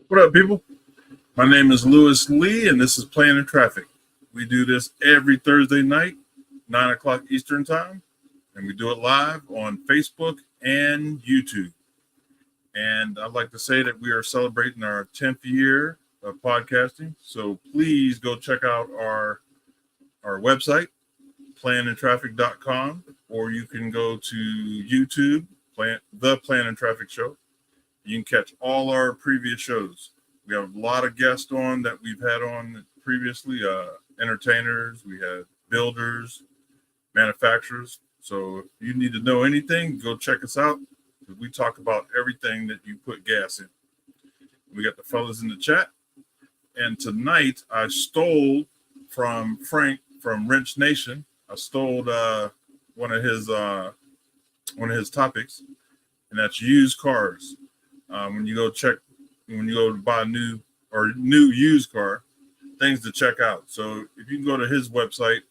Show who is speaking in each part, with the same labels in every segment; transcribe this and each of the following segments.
Speaker 1: What up, people? My name is Lewis Lee, and this is Planning Traffic. We do this every Thursday night, 9 o'clock Eastern Time, and we do it live on Facebook and YouTube. And I'd like to say that we are celebrating our 10th year of podcasting, so please go check out our website, planandtraffic.com, or you can go to YouTube, The Plan and Traffic Show. You can catch all our previous shows. We have a lot of guests on that we've had on previously, entertainers, we had builders, manufacturers. So if you need to know anything, go check us out. We talk about everything that you put gas in. We got the fellas in the chat. And tonight I stole from Frank from Wrench Nation. I stole one of his topics, and that's used cars. When you go to buy a new used car, things to check out. So if you can go to his website,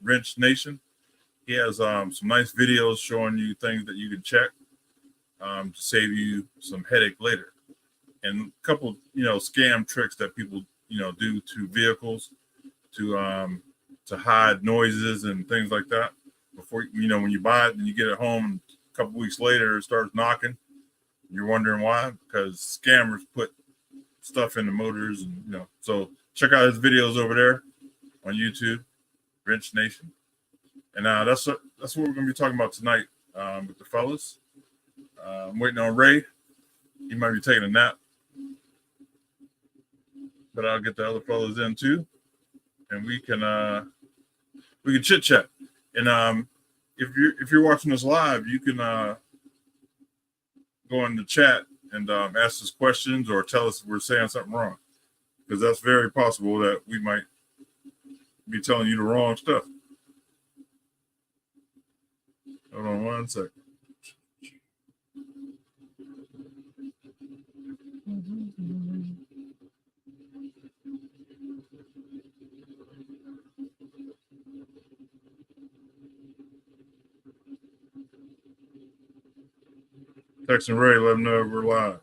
Speaker 1: Wrench Nation, he has some nice videos showing you things that you can check to save you some headache later. And a couple, scam tricks that people, do to vehicles to hide noises and things like that. Before, when you buy it and you get it home, and a couple weeks later it starts knocking. You're wondering why? Because scammers put stuff in the motors, and So check out his videos over there on YouTube, Wrench Nation. And that's what we're going to be talking about tonight with the fellas. I'm waiting on Ray. He might be taking a nap, but I'll get the other fellas in too, and we can chit chat. And if you're watching us live, you can go in the chat and ask us questions or tell us if we're saying something wrong, because that's very possible that we might be telling you the wrong stuff. Hold on one second. Texting Ray, let him know we're live.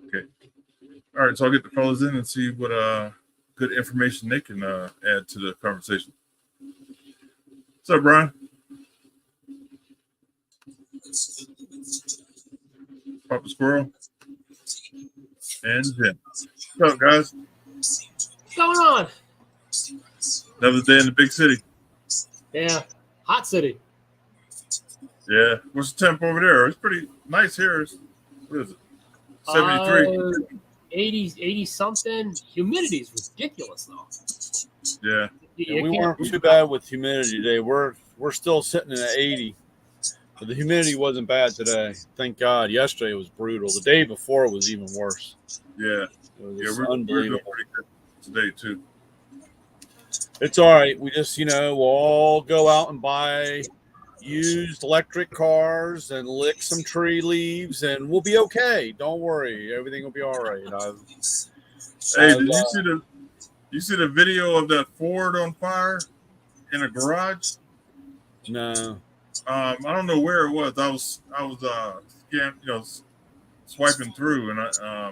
Speaker 1: Okay. All right, so I'll get the fellas in and see what good information they can add to the conversation. What's up, Brian? Papa Squirrel and Jim. What's up, guys?
Speaker 2: What's going on?
Speaker 1: Another day in the big city.
Speaker 2: Yeah, hot city.
Speaker 1: Yeah. What's the temp over there? It's pretty nice here. What is it? 73.
Speaker 2: 80 something. Humidity is ridiculous though.
Speaker 1: Yeah.
Speaker 3: We weren't too bad with humidity today. We're still sitting at 80. But the humidity wasn't bad today. Thank God. Yesterday was brutal. The day before was even worse.
Speaker 1: Yeah.
Speaker 3: We're unbelievable.
Speaker 1: Pretty good today too.
Speaker 3: It's all right. We just, we'll all go out and buy used electric cars and lick some tree leaves, and we'll be okay. Don't worry. Everything will be all right.
Speaker 1: Hey, did you see the video of that Ford on fire in a garage?
Speaker 3: No.
Speaker 1: I don't know where it was. I was swiping through, and I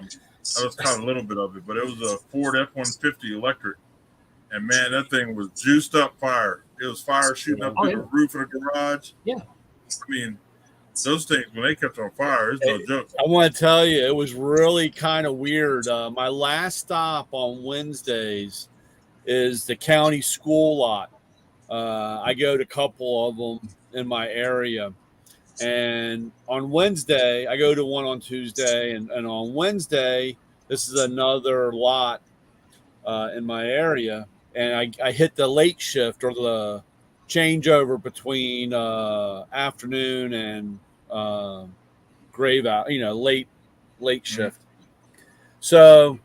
Speaker 1: was caught a little bit of it, but it was a Ford F-150 electric, and man, that thing was juiced up fire. It was fire shooting up through the roof of the garage.
Speaker 2: Yeah,
Speaker 1: I mean, those things when they catch on fire, it's no joke.
Speaker 3: I want to tell you, it was really kind of weird. My last stop on Wednesdays is the county school lot. I go to a couple of them in my area. And on Wednesday, I go to one on Tuesday. And on Wednesday, this is another lot in my area. And I hit the late shift or the changeover between afternoon and grave out, late shift. So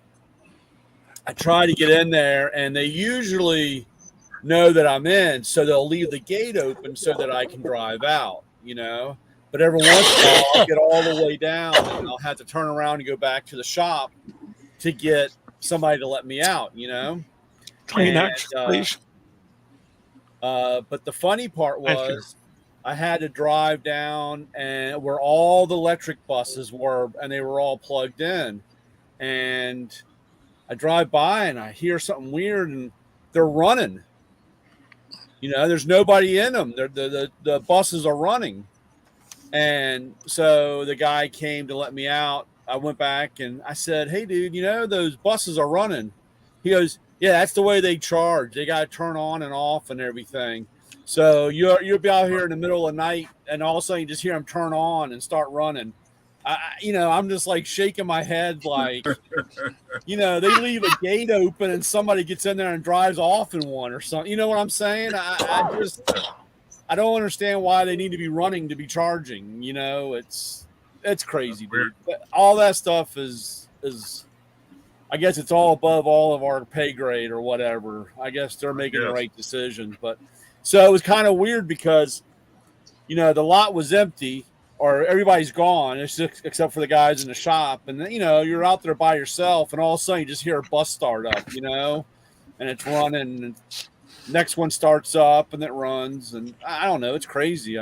Speaker 3: I try to get in there, and they usually know that I'm in, so they'll leave the gate open so that I can drive out, But every once in a while, I'll get all the way down, and I'll have to turn around and go back to the shop to get somebody to let me out,
Speaker 4: Please.
Speaker 3: But the funny part
Speaker 4: Thank you.
Speaker 3: was I had to drive down and where all the electric buses were, and they were all plugged in. And I drive by and I hear something weird, and they're running. There's nobody in them. The buses are running. And so the guy came to let me out. I went back and I said, "Hey, dude, those buses are running." He goes, "Yeah, that's the way they charge. They got to turn on and off and everything. So you'll be out here in the middle of the night, and all of a sudden you just hear them turn on and start running." I'm just like shaking my head, like, they leave a gate open and somebody gets in there and drives off in one or something. You know what I'm saying? I don't understand why they need to be running to be charging. It's crazy, dude. All that stuff is I guess it's all above all of our pay grade or whatever. I guess they're making the right decisions. But so it was kind of weird because, the lot was empty or everybody's gone, except for the guys in the shop. And then, you're out there by yourself and all of a sudden you just hear a bus start up, and it's running. And next one starts up and it runs. And I don't know. It's crazy.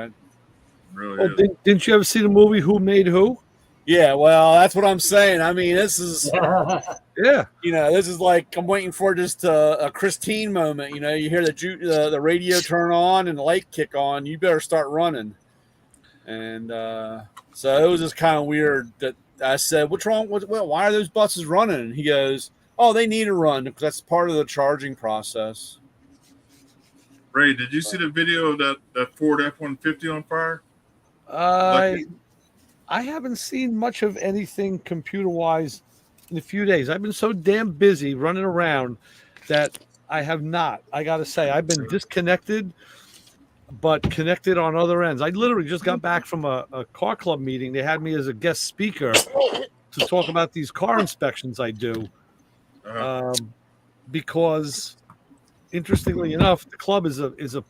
Speaker 4: Didn't you ever see the movie Who Made Who?
Speaker 3: Yeah, well, that's what I'm saying. I mean, this is
Speaker 4: Yeah.
Speaker 3: This is like I'm waiting for just a Christine moment. You hear the radio turn on and the light kick on. You better start running. And so it was just kind of weird that I said, "What's wrong? Why are those buses running?" And he goes, "Oh, they need to run because that's part of the charging process."
Speaker 1: Ray, did you see the video of that Ford F-150 on fire?
Speaker 4: I haven't seen much of anything computer-wise in a few days. I've been so damn busy running around that I have not. I got to say, I've been disconnected, but connected on other ends. I literally just got back from a car club meeting. They had me as a guest speaker to talk about these car inspections I do. Because, interestingly enough, the club is a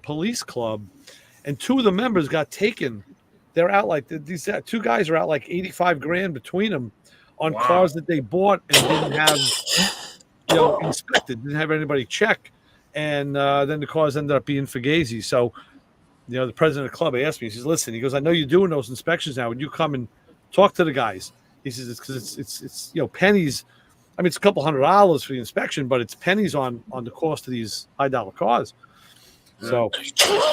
Speaker 4: police club, and two of the members got taken. They're out like these two guys are out like $85,000 between them on cars that they bought and didn't have, inspected, didn't have anybody check, and then the cars ended up being fugazi. So, the president of the club asked me. He says, "Listen," he goes, "I know you're doing those inspections now. Would you come and talk to the guys?" He says, "It's because it's pennies. I mean, it's a couple $100 for the inspection, but it's pennies on the cost of these high-dollar cars." So,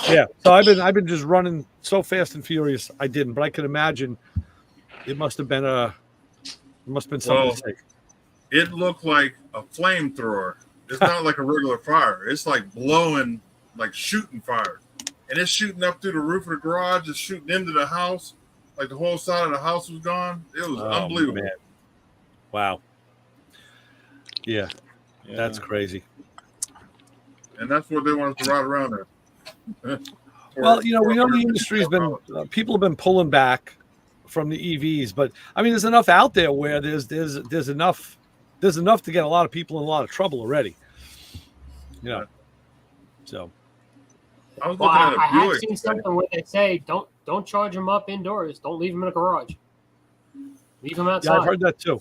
Speaker 4: yeah. So I've been just running so fast and furious. I didn't, but I can imagine it must have been something to take.
Speaker 1: It looked like a flamethrower. It's not like a regular fire. It's like blowing, like shooting fire, and it's shooting up through the roof of the garage. It's shooting into the house, like the whole side of the house was gone. It was unbelievable.
Speaker 4: Man. Wow. Yeah, that's crazy.
Speaker 1: And that's what they want us to ride around in.
Speaker 4: Well, we know the industry's been people have been pulling back from the EVs, but I mean, there's enough out there where there's enough to get a lot of people in a lot of trouble already. So.
Speaker 1: I was looking at a
Speaker 2: I have
Speaker 1: Buick.
Speaker 2: seen something where they say don't charge them up indoors. Don't leave them in a garage. Leave them outside.
Speaker 4: Yeah, I've heard that too.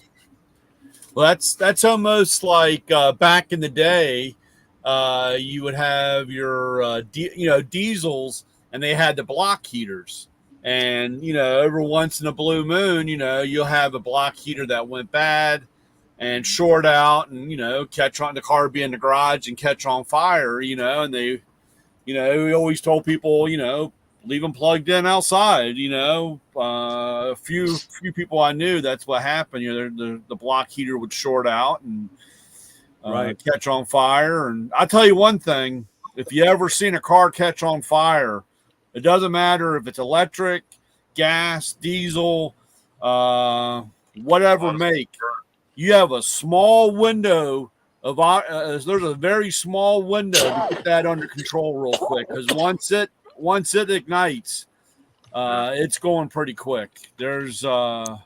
Speaker 3: Well, that's almost like back in the day. You would have your diesels, and they had the block heaters. And every once in a blue moon, you'll have a block heater that went bad and short out, and catch on the car be in the garage and catch on fire. And they, we always told people, leave them plugged in outside. A few people I knew, that's what happened. The block heater would short out and catch on fire. And I'll tell you one thing: if you ever seen a car catch on fire, it doesn't matter if it's electric, gas, diesel, whatever make. You have a small window of there's a very small window to get that under control real quick, because once it ignites, it's going pretty quick. There's I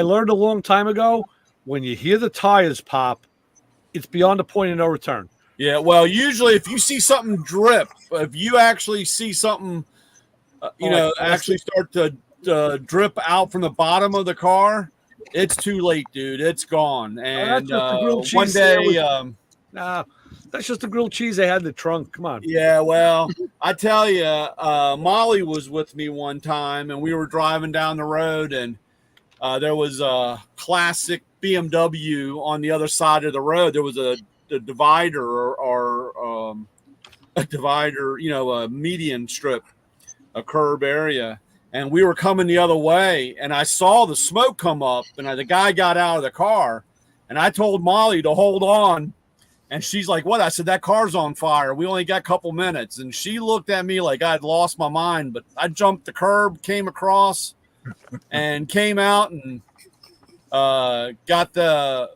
Speaker 4: learned a long time ago, when you hear the tires pop, it's beyond the point of no return.
Speaker 3: Yeah, well, usually if you see something drip, if you actually see something, actually start to drip out from the bottom of the car, it's too late, dude. It's gone. And one day,
Speaker 4: That's just the grilled cheese they had in the trunk. Come on.
Speaker 3: Yeah, well, I tell you, Molly was with me one time, and we were driving down the road, and there was a classic BMW on the other side of the road. There was a divider or a divider, a median strip, a curb area. And we were coming the other way, and I saw the smoke come up, and the guy got out of the car, and I told Molly to hold on. And she's like, what? I said, that car's on fire. We only got a couple minutes. And she looked at me like I'd lost my mind, but I jumped the curb, came across, and came out and got the,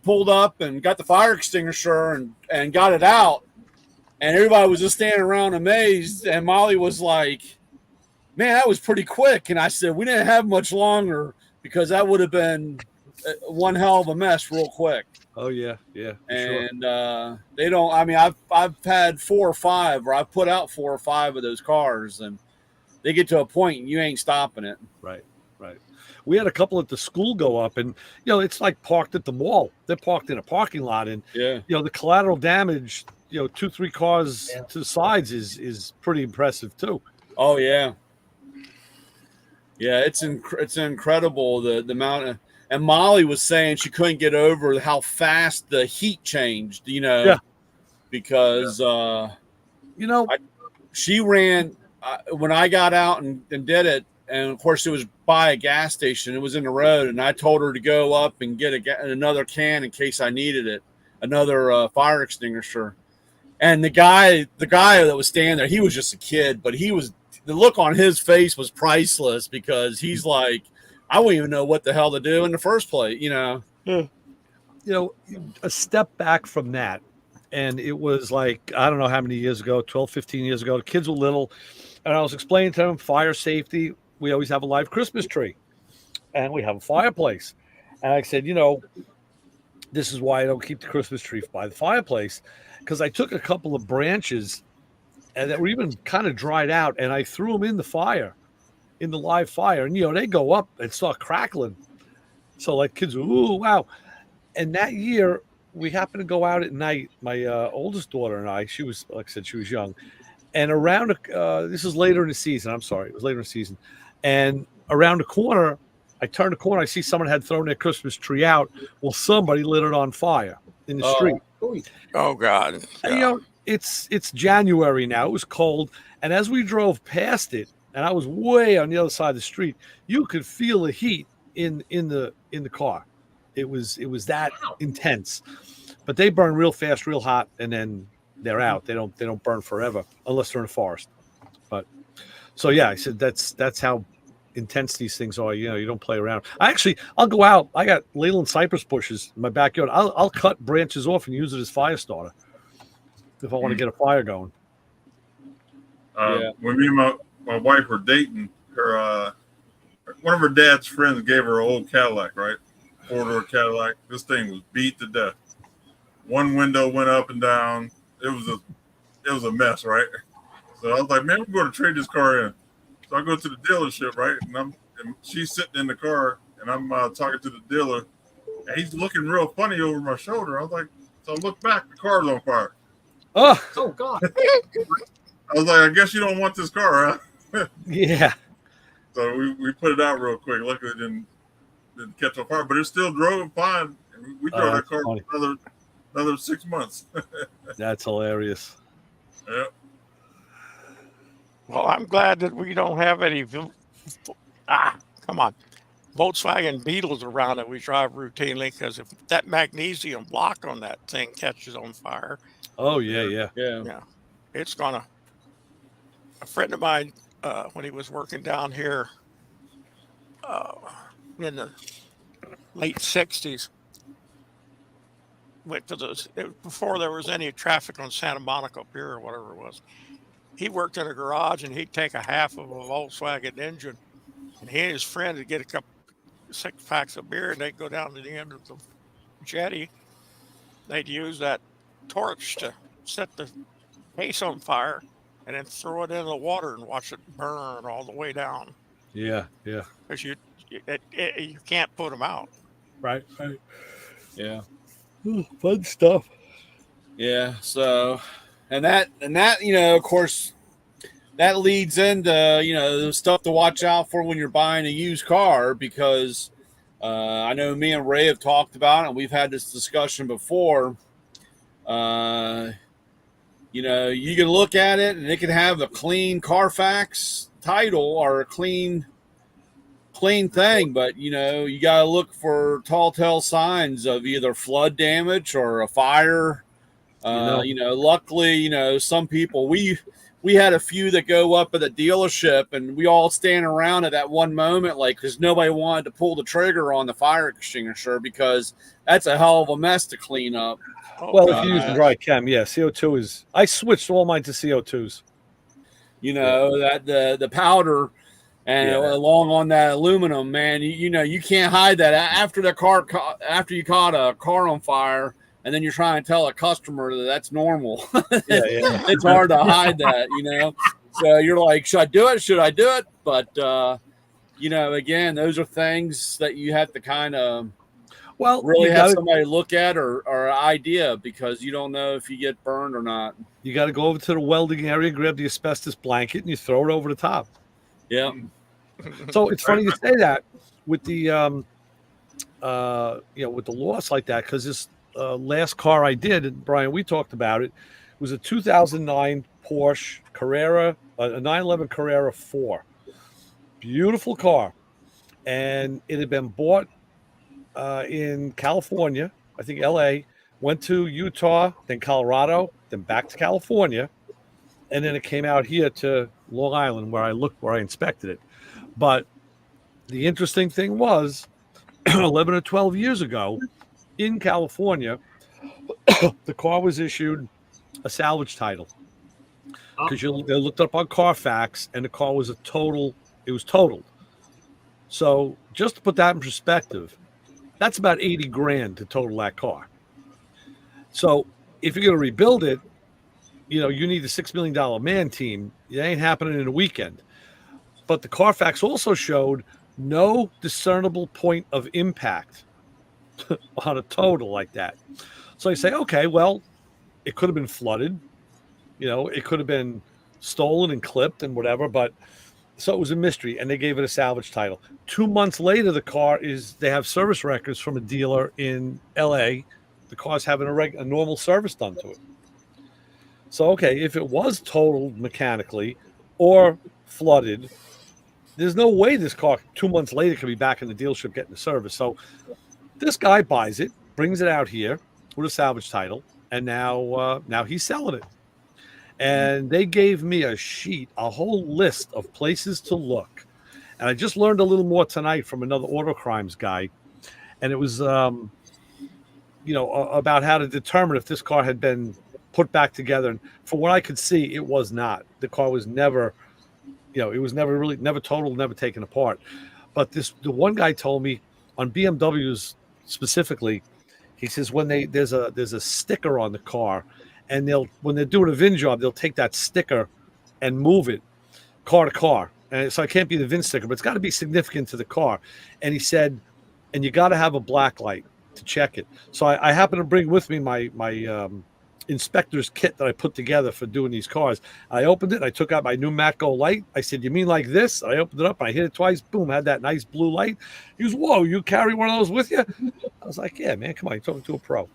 Speaker 3: pulled up and got the fire extinguisher and got it out. And everybody was just standing around amazed. And Molly was like, man, that was pretty quick. And I said, we didn't have much longer because that would have been one hell of a mess real quick.
Speaker 4: Oh yeah.
Speaker 3: And they don't. I mean, I've had 4 or 5, or I've put out 4 or 5 of those cars, and they get to a point and you ain't stopping it.
Speaker 4: Right. We had a couple at the school go up, and it's like parked at the mall. They're parked in a parking lot, and the collateral damage, 2-3 cars to the sides is pretty impressive too.
Speaker 3: Oh yeah. Yeah, it's incredible the amount of. And Molly was saying she couldn't get over how fast the heat changed, because, she ran when I got out and did it. And of course, it was by a gas station. It was in the road. And I told her to go up and get another can in case I needed it, another fire extinguisher. And the guy that was standing there, he was just a kid, but the look on his face was priceless because he's like, I wouldn't even know what the hell to do in the first place,
Speaker 4: A step back from that, and it was like, I don't know how many years ago, 12, 15 years ago, the kids were little, and I was explaining to them fire safety. We always have a live Christmas tree, and we have a fireplace. And I said, this is why I don't keep the Christmas tree by the fireplace, because I took a couple of branches and that were even kind of dried out, and I threw them in the fire. In the live fire, and they go up and start crackling. So like kids, ooh, wow. And that year we happened to go out at night. My oldest daughter and I, she was, like I said, she was young. And around this is later in the season. I'm sorry, it was later in the season. And around the corner, I turned the corner. I see someone had thrown their Christmas tree out. Well, somebody lit it on fire in the street.
Speaker 5: Oh God!
Speaker 4: And, it's January now. It was cold, and as we drove past it. And I was way on the other side of the street. You could feel the heat in the car. It was that intense. But they burn real fast, real hot, and then they're out. They don't burn forever unless they're in a forest. But so yeah, I said that's how intense these things are. You don't play around. I'll go out. I got Leyland cypress bushes in my backyard. I'll cut branches off and use it as fire starter if I want to get a fire going.
Speaker 1: When me and my wife were dating, her one of her dad's friends gave her an old Cadillac, right? 4-door Cadillac. This thing was beat to death. One window went up and down. It was a mess, right? So I was like, man, we're going to trade this car in. So I go to the dealership, right? And she's sitting in the car, and I'm talking to the dealer, and he's looking real funny over my shoulder. I was like, so I look back, the car's on fire.
Speaker 2: Oh God!
Speaker 1: I was like, I guess you don't want this car, huh?
Speaker 4: Yeah.
Speaker 1: So we put it out real quick. Luckily, it didn't catch on fire, but it still drove fine. We drove that car for another 6 months.
Speaker 4: That's hilarious.
Speaker 1: Yeah.
Speaker 5: Well, I'm glad that we don't have any. Volkswagen Beetles around that we drive routinely, because if that magnesium block on that thing catches on fire.
Speaker 4: Oh yeah.
Speaker 5: It's gonna. A friend of mine, when he was working down here in the late 60s, went to before there was any traffic on Santa Monica Pier or whatever it was. He worked in a garage, and he'd take a half of a Volkswagen engine, and he and his friend would get a couple 6 packs of beer, and they'd go down to the end of the jetty. They'd use that torch to set the base on fire, and then throw it in the water and watch it burn all the way down.
Speaker 4: Yeah.
Speaker 5: Because you can't put them out.
Speaker 4: Right.
Speaker 3: Yeah.
Speaker 4: Fun stuff.
Speaker 3: Yeah. So, and that, of course, that leads into, the stuff to watch out for when you're buying a used car, because I know me and Ray have talked about it, and we've had this discussion before. You can look at it and it can have a clean Carfax title or a clean thing, but you got to look for tall tale signs of either flood damage or a fire. Luckily, some people, we had a few that go up at the dealership, and we all stand around at that one moment, like, because nobody wanted to pull the trigger on the fire extinguisher, because that's a hell of a mess to clean up.
Speaker 5: Oh,
Speaker 4: Well,
Speaker 5: God.
Speaker 4: if you use the dry chem, yeah, CO2 is. I switched all mine to CO2s.
Speaker 3: That the powder and
Speaker 4: Yeah.
Speaker 3: along on that aluminum, man, you can't hide that after after you caught a car on fire, and then you're trying to tell a customer that that's normal.
Speaker 4: Yeah.
Speaker 3: It's hard to hide that, So you're like, should I do it? Should I do it? But again, those are things that you have to kind of
Speaker 4: Well,
Speaker 3: really
Speaker 4: you
Speaker 3: have
Speaker 4: gotta,
Speaker 3: somebody look at or idea, because you don't know if you get burned or not.
Speaker 4: you got to go over to the welding area, grab the asbestos blanket, and you throw it over the top.
Speaker 3: Yeah.
Speaker 4: So it's funny you say that with the with the loss like that, because this last car I did, and Brian, we talked about it, was a 2009 Porsche Carrera, a 911 Carrera 4. Beautiful car, and it had been bought in California, I think LA, went to Utah, then Colorado, then back to California, and then it came out here to Long Island where I inspected it. But the interesting thing was 11 or 12 years ago in California, the car was issued a salvage title, because they looked up on Carfax and the car was totaled. So just to put that in perspective, that's about 80 grand to total that car. So if you're going to rebuild it, you need a $6 million man team. It ain't happening in a weekend. But the Carfax also showed no discernible point of impact on a total like that. So you say, okay, well, it could have been flooded. It could have been stolen and clipped and whatever. But so it was a mystery, and they gave it a salvage title. 2 months later, they have service records from a dealer in LA. The car's having a normal service done to it. So, okay, if it was totaled mechanically or flooded, there's no way this car 2 months later could be back in the dealership getting the service. So this guy buys it, brings it out here with a salvage title, and now he's selling it. And they gave me a whole list of places to look. And I just learned a little more tonight from another auto crimes guy. And it was, about how to determine if this car had been put back together. And from what I could see, it was not. The car was never, it was never totaled, never taken apart. But the one guy told me on BMWs specifically, he says there's a sticker on the car, and when they're doing a VIN job, they'll take that sticker and move it car to car. And so it can't be the VIN sticker, but it's got to be significant to the car. And he said, and you got to have a black light to check it. So I happen to bring with me my inspector's kit that I put together for doing these cars. I opened it. I took out my new Matco light. I said, "You mean like this?" I opened it up. And I hit it twice. Boom! Had that nice blue light. He goes, "Whoa! You carry one of those with you?" I was like, "Yeah, man. Come on, you're talking to a pro."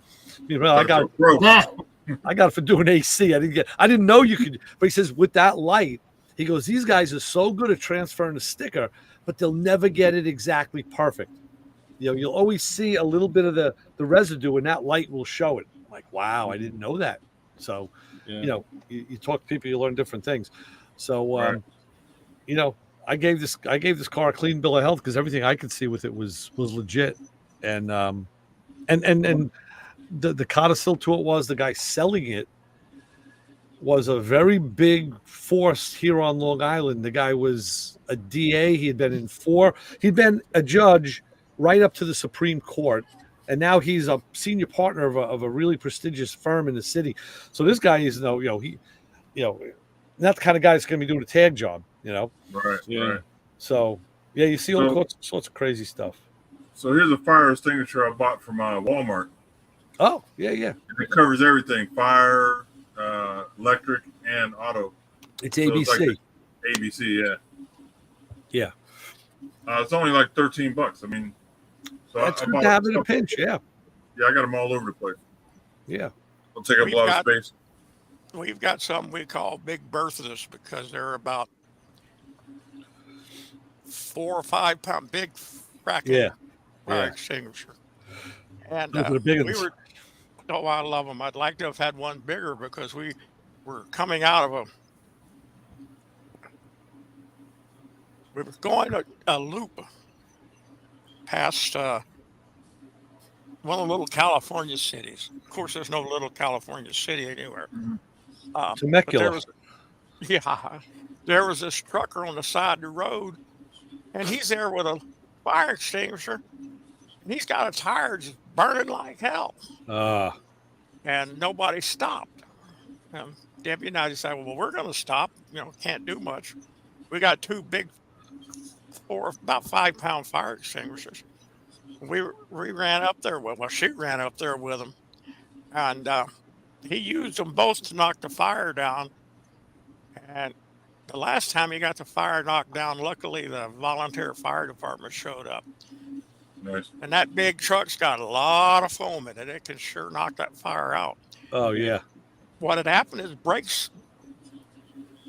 Speaker 4: I got it for doing AC. I didn't know you could. But he says, with that light, he goes, these guys are so good at transferring the sticker, but they'll never get it exactly perfect. You'll always see a little bit of the residue, and that light will show it. I'm like, wow, I didn't know that. So,
Speaker 3: Yeah.
Speaker 4: you talk to people, you learn different things. So,
Speaker 1: Right.
Speaker 4: I gave this car a clean bill of health because everything I could see with it was legit. And the codicil to it was the guy selling it was a very big force here on Long Island. The guy was a DA. He'd been a judge right up to the Supreme Court. And now he's a senior partner of a really prestigious firm in the city. So this guy is, not the kind of guy that's going to be doing a tag job,
Speaker 1: Right.
Speaker 3: Yeah.
Speaker 1: Right.
Speaker 4: So, yeah, you see all sorts of crazy stuff.
Speaker 1: So here's a fire extinguisher I bought from Walmart.
Speaker 4: Oh, yeah.
Speaker 1: And it covers everything: fire, electric, and auto.
Speaker 4: It's
Speaker 1: So
Speaker 4: ABC.
Speaker 1: it's like ABC, yeah.
Speaker 4: Yeah.
Speaker 1: It's only like $13. I mean, so
Speaker 4: That's
Speaker 1: I
Speaker 4: good
Speaker 1: bought
Speaker 4: to have in a
Speaker 1: couple.
Speaker 4: pinch. Yeah.
Speaker 1: Yeah, I got them all over the place.
Speaker 4: Yeah.
Speaker 1: They'll take up a lot of space.
Speaker 5: We've got something we call Big Berthas because they're about 4 or 5 pound big fracking
Speaker 4: Yeah.
Speaker 5: fire
Speaker 4: Yeah.
Speaker 5: extinguisher. And
Speaker 4: Those are the big
Speaker 5: we
Speaker 4: ones.
Speaker 5: were, oh, I love them. I'd like to have had one bigger because we were coming out of we were going a loop past one of the little California cities. Of course, there's no little California city anywhere. But
Speaker 4: Temecula.
Speaker 5: there was this trucker on the side of the road, and he's there with a fire extinguisher, and he's got a tire just burning like hell, and nobody stopped. Debbie and I decided, well, we're going to stop. Can't do much. We got 2 big, about 5 pound fire extinguishers. We ran up there with. Well, she ran up there with them, and he used them both to knock the fire down. And the last time he got the fire knocked down, luckily the volunteer fire department showed up.
Speaker 1: Nice.
Speaker 5: And that big truck's got a lot of foam in it. It can sure knock that fire out.
Speaker 4: Oh, yeah.
Speaker 5: What had happened is brakes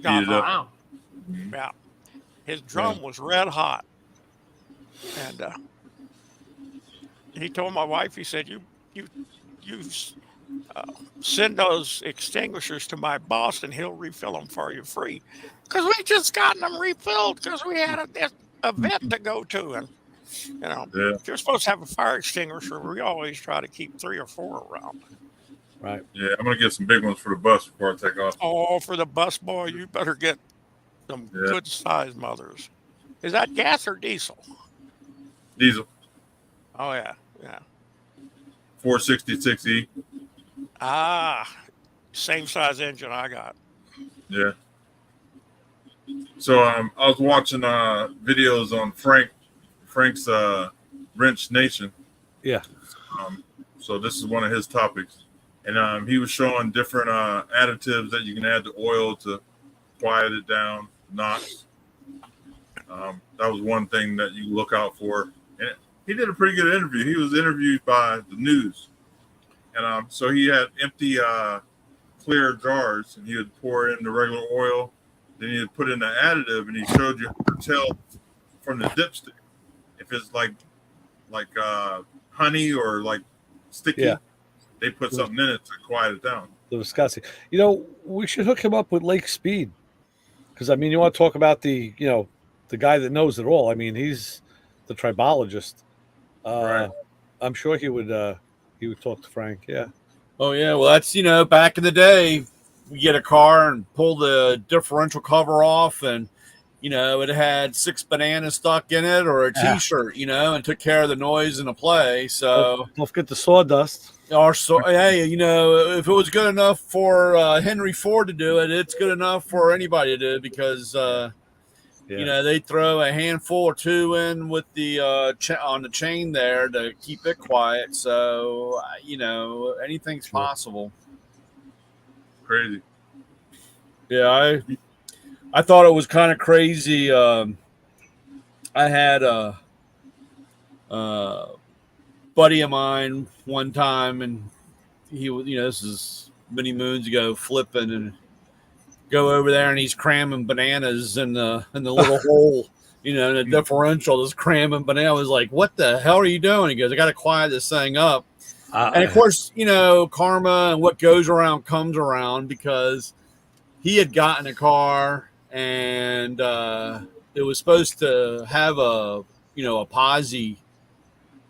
Speaker 5: got
Speaker 1: Heated up.
Speaker 5: hot.
Speaker 2: Wow.
Speaker 5: Yeah. His drum was red hot. And he told my wife, he said, you send those extinguishers to my boss and he'll refill them for you free. Because we just gotten them refilled because we had an event to go to. And,
Speaker 1: Yeah.
Speaker 5: if you're supposed to have a fire extinguisher, we always try to keep 3 or 4 around.
Speaker 4: Right.
Speaker 1: Yeah, I'm gonna get some big ones for the bus before I take off.
Speaker 5: Oh, for the bus boy, you better get some good sized mothers. Is that gas or diesel?
Speaker 1: Diesel,
Speaker 5: Oh, yeah.
Speaker 1: 466E.
Speaker 5: Same size engine I got.
Speaker 1: Yeah. So I was watching videos on Frank's Wrench Nation.
Speaker 4: Yeah.
Speaker 1: So this is one of his topics, and he was showing different additives that you can add to oil to quiet it down, knocks. That was one thing that you look out for. And he did a pretty good interview. He was interviewed by the news, and so he had empty clear jars, and he would pour in the regular oil. Then he would put in the additive, and he showed you how to tell from the dipstick if it's like honey or like sticky.
Speaker 4: Yeah.
Speaker 1: They put something in it to quiet it down.
Speaker 4: The Wisconsin. We should hook him up with Lake Speed. Because, I mean, you want to talk about the guy that knows it all. I mean, he's the tribologist.
Speaker 1: Right.
Speaker 4: I'm sure he would talk to Frank. Yeah.
Speaker 3: Oh, yeah. Well, that's, back in the day, we get a car and pull the differential cover off, and, it had 6 bananas stuck in it or a T-shirt, and took care of the noise and the play. So
Speaker 4: Don't forget the sawdust.
Speaker 3: hey, if it was good enough for Henry Ford to do it, it's good enough for anybody to do it because, they throw a handful or 2 in with the on the chain there to keep it quiet. So, anything's possible.
Speaker 1: Crazy.
Speaker 3: Yeah, I thought it was kind of crazy. I had a buddy of mine one time, and he was, this is many moons ago, flipping and go over there, and he's cramming bananas in the little hole, in the differential, just cramming banana. I was like, "What the hell are you doing?" He goes, "I got to quiet this thing up." And of course, karma and what goes around comes around, because he had gotten a car and it was supposed to have a posi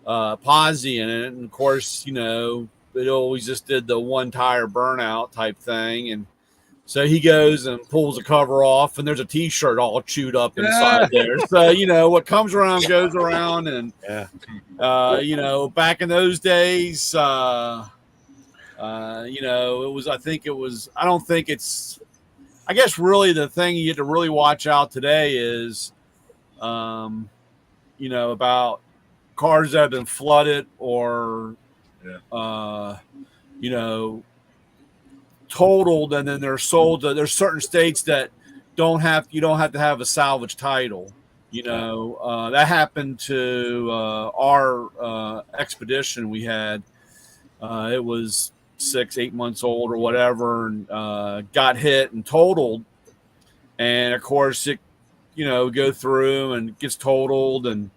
Speaker 3: in it. And of course, it always just did the one tire burnout type thing. And so he goes and pulls the cover off, and there's a T-shirt all chewed up inside there. So, what comes around goes around. And, back in those days, it was, I guess really the thing you have to really watch out today is, about cars that have been flooded or, you know, totaled, and then they're sold. There's certain states that you don't have to have a salvage title. You know, that happened to our expedition we had. It was 6-8 months old or whatever, and got hit and totaled. And of course, it, you know, go through and gets totaled, and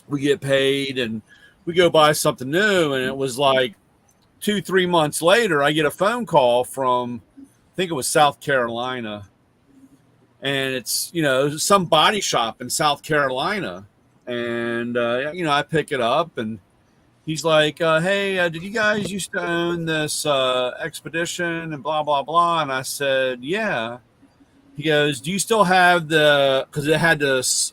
Speaker 3: we get paid, and we go buy something new. And it was like 2-3 months later, I get a phone call from, I think it was South Carolina, and it's, you know, some body shop in South Carolina. And you know, I pick it up, and he's like, hey, did you guys used to own this expedition and blah blah blah? And I said, yeah. He goes, do you still have because it had this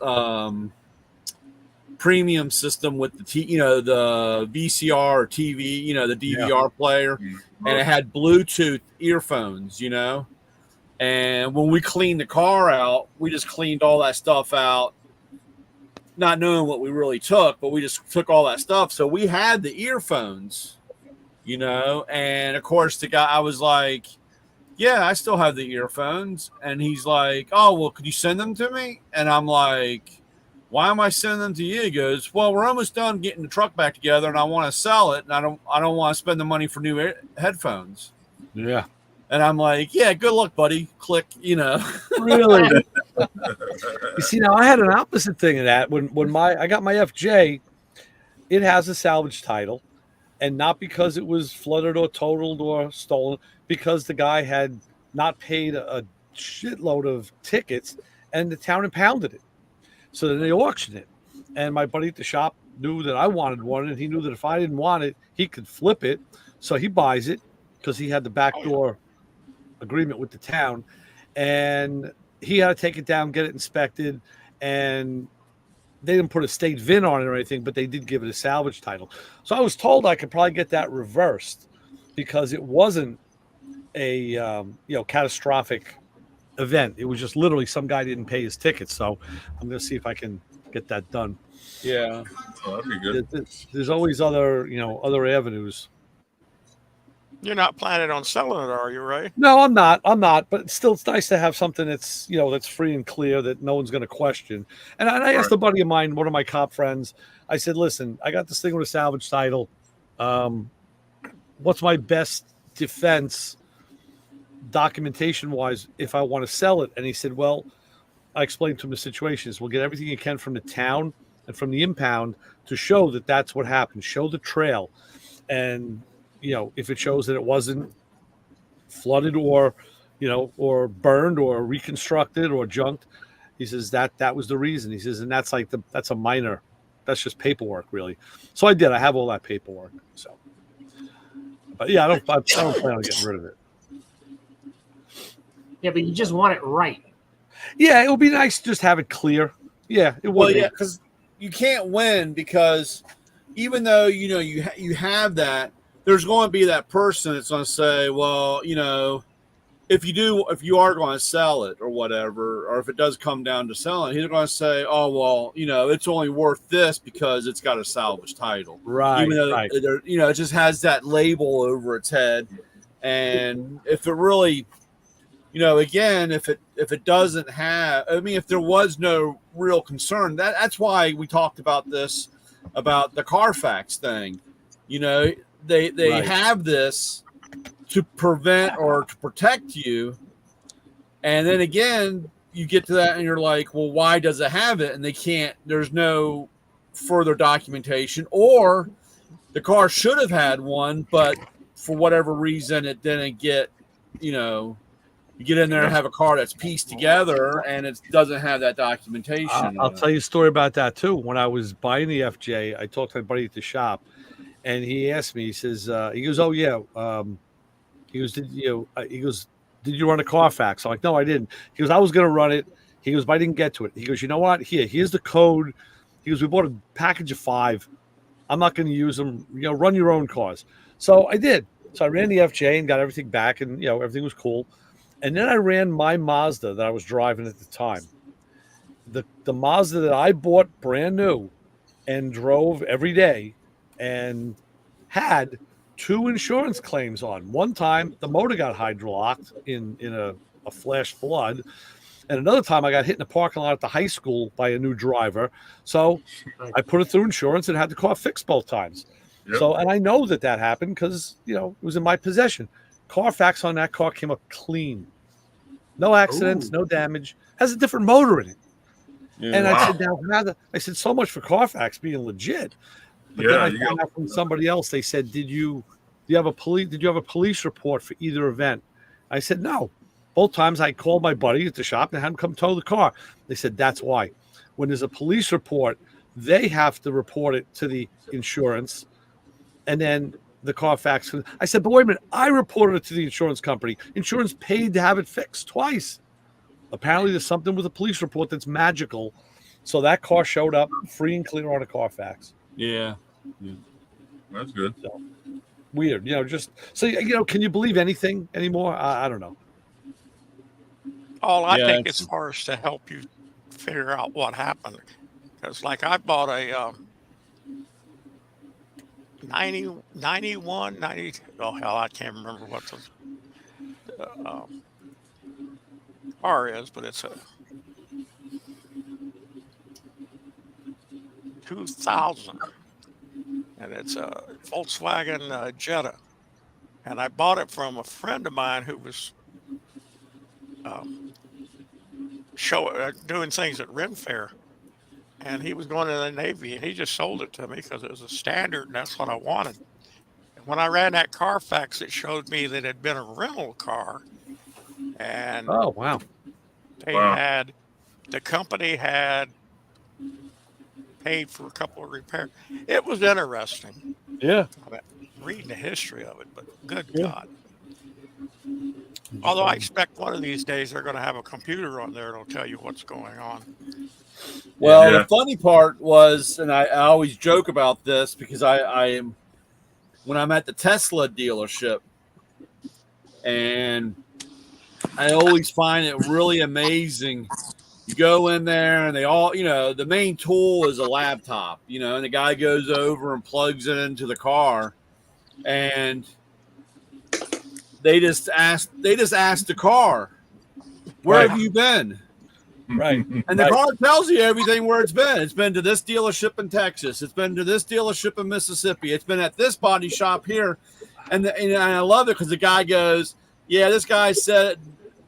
Speaker 3: premium system with the the VCR or TV, you know, the DVR player, and it had Bluetooth earphones, you know. And when we cleaned the car out, we just cleaned all that stuff out, not knowing what we really took, but we just took all that stuff. So we had the earphones, you know. And of course, the guy, I was like, yeah, I still have the earphones. And he's like, oh, well, could you send them to me? And I'm like, why am I sending them to you? He goes, well, we're almost done getting the truck back together, and I want to sell it, and I don't want to spend the money for new headphones.
Speaker 4: Yeah.
Speaker 3: And I'm like, yeah, good luck, buddy. Click, you know.
Speaker 4: Really? You see, now I had an opposite thing of that. When I got my FJ, it has a salvage title, and not because it was flooded or totaled or stolen, because the guy had not paid a shitload of tickets, and the town impounded it. So then they auctioned it, and my buddy at the shop knew that I wanted one, and he knew that if I didn't want it, he could flip it. So he buys it because he had the backdoor agreement with the town, and he had to take it down, get it inspected, and they didn't put a state VIN on it or anything, but they did give it a salvage title. So I was told I could probably get that reversed because it wasn't a catastrophic event. It was just literally some guy didn't pay his ticket. So I'm going to see if I can get that done.
Speaker 3: Yeah.
Speaker 1: Oh, that'd be good.
Speaker 4: There's always other avenues.
Speaker 5: You're not planning on selling it, are you, Ray?
Speaker 4: No, I'm not. But still, it's nice to have something that's, you know, that's free and clear that no one's going to question. And I asked a buddy of mine, one of my cop friends, I said, listen, I got this thing with a salvage title. What's my best defense documentation wise if I want to sell it? And he said, well, I explained to him the situation is we'll get everything you can from the town and from the impound to show that that's what happened. Show the trail. And, you know, if it shows that it wasn't flooded or, you know, or burned or reconstructed or junked, he says that was the reason. He says, and that's a minor, that's just paperwork really. So I did. I have all that paperwork. So, but yeah, I don't plan on getting rid of it.
Speaker 2: Yeah, but you just want it right.
Speaker 4: Yeah, it would be nice to just have it clear. Yeah, it would.
Speaker 3: Well, yeah, because you can't win, because even though, you know, you have that, there's going to be that person that's going to say, well, you know, if you are going to sell it or whatever, or if it does come down to selling, he's going to say, oh, well, you know, it's only worth this because it's got a salvage title.
Speaker 4: Right.
Speaker 3: Even though, you know, it just has that label over its head. And if it really, you know, again, if it doesn't have, I mean, if there was no real concern, that's why we talked about this, about the Carfax thing. You know, they
Speaker 4: Right.
Speaker 3: have this to prevent or to protect you. And then again, you get to that and you're like, well, why does it have it? And there's no further documentation, or the car should have had one, but for whatever reason, it didn't get, you know, you get in there and have a car that's pieced together and it doesn't have that documentation.
Speaker 4: I'll tell you a story about that too. When I was buying the FJ, I talked to my buddy at the shop, and he asked me. He says, "He goes, oh yeah." He goes, "Did you run a Carfax?" I'm like, "No, I didn't." He goes, "I was going to run it." He goes, "But I didn't get to it." He goes, "You know what? Here's the code." He goes, "We bought a package of 5. I'm not going to use them. You know, run your own cars." So I did. So I ran the FJ and got everything back, and you know, everything was cool. And then I ran my Mazda that I was driving at the time. The Mazda that I bought brand new and drove every day and had 2 insurance claims on. One time, the motor got hydrolocked in a flash flood. And another time, I got hit in a parking lot at the high school by a new driver. So I put it through insurance and had the car fixed both times.
Speaker 1: Yep.
Speaker 4: So, and I know that happened because, it was in my possession. Carfax on that car came up clean. No accidents,
Speaker 2: Ooh.
Speaker 4: no damage. Has a different motor in it.
Speaker 3: Yeah.
Speaker 4: And I
Speaker 1: Wow.
Speaker 4: said, I said, so much for Carfax being legit. But then
Speaker 1: Yeah,
Speaker 4: I
Speaker 1: you
Speaker 4: found
Speaker 1: got-
Speaker 4: out from somebody else. They said, did you have a police report for either event? I said, no. Both times I called my buddy at the shop and had him come tow the car. They said, that's why. When there's a police report, they have to report it to the insurance, and then the Carfax. I said, but wait a minute, I reported it to the insurance company. Insurance paid to have it fixed twice. Apparently there's something with a police report that's magical. So that car showed up free and clear on a Carfax.
Speaker 3: Yeah.
Speaker 1: That's good.
Speaker 4: Weird, just so can you believe anything anymore? I don't know.
Speaker 5: All I
Speaker 3: Yeah,
Speaker 5: think
Speaker 3: it's-
Speaker 5: as far as to help you figure out what happened, because like I bought a 91, 90. Oh hell, I can't remember what the car is, but it's a 2000, and it's a Volkswagen Jetta, and I bought it from a friend of mine who was doing things at Ren Fair, and he was going to the Navy, and he just sold it to me because it was a standard, and that's what I wanted. And when I ran that Carfax, it showed me that it had been a rental car, and
Speaker 4: Oh wow.
Speaker 1: Wow.
Speaker 5: the company had paid for a couple of repairs. It was interesting
Speaker 4: Yeah.
Speaker 5: reading the history of it, but good
Speaker 4: Yeah.
Speaker 5: God. Although I expect one of these days they're going to have a computer on there that'll tell you what's going on.
Speaker 3: Well,
Speaker 1: Yeah.
Speaker 3: the funny part was, and I always joke about this because I am when I'm at the Tesla dealership, and I always find it really amazing. You go in there and they all, the main tool is a laptop, and the guy goes over and plugs it into the car, and they just ask the car, where
Speaker 4: Right.
Speaker 3: have you been?
Speaker 4: Right.
Speaker 3: And the
Speaker 4: Right.
Speaker 3: car tells you everything where it's been. It's been to this dealership in Texas. It's been to this dealership in Mississippi. It's been at this body shop here. And I love it because the guy goes, yeah, this guy said,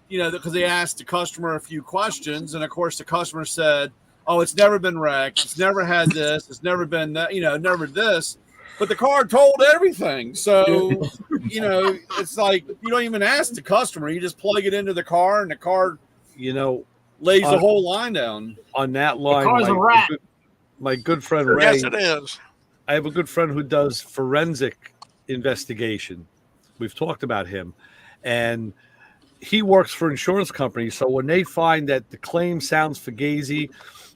Speaker 3: because they asked the customer a few questions. And of course, the customer said, oh, it's never been wrecked. It's never had this. It's never been that, never this. But the car told everything. So, it's like you don't even ask the customer. You just plug it into the car and the car lays the whole line down.
Speaker 4: On that line,
Speaker 2: car's a rat.
Speaker 4: my good friend Ray.
Speaker 5: Yes, it is.
Speaker 4: I have a good friend who does forensic investigation. We've talked about him, and he works for insurance companies. So when they find that the claim sounds fugazi,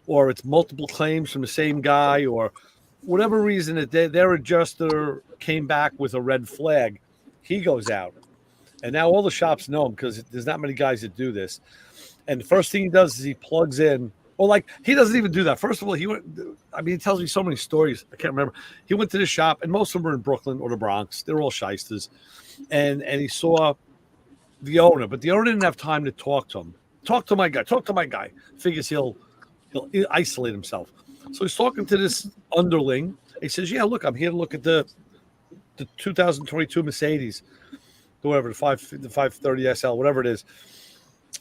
Speaker 4: or it's multiple claims from the same guy, or whatever reason that their adjuster came back with a red flag, he goes out. And now all the shops know him because there's not many guys that do this. And the first thing he does is he plugs in. Well, like he doesn't even do that. First of all, he tells me so many stories. I can't remember. He went to the shop, and most of them are in Brooklyn or the Bronx. They're all shysters. And he saw the owner, but the owner didn't have time to talk to him. Talk to my guy. Figures he'll isolate himself. So he's talking to this underling. He says, yeah, look, I'm here to look at the 2022 Mercedes, whatever, the 530 SL, whatever it is.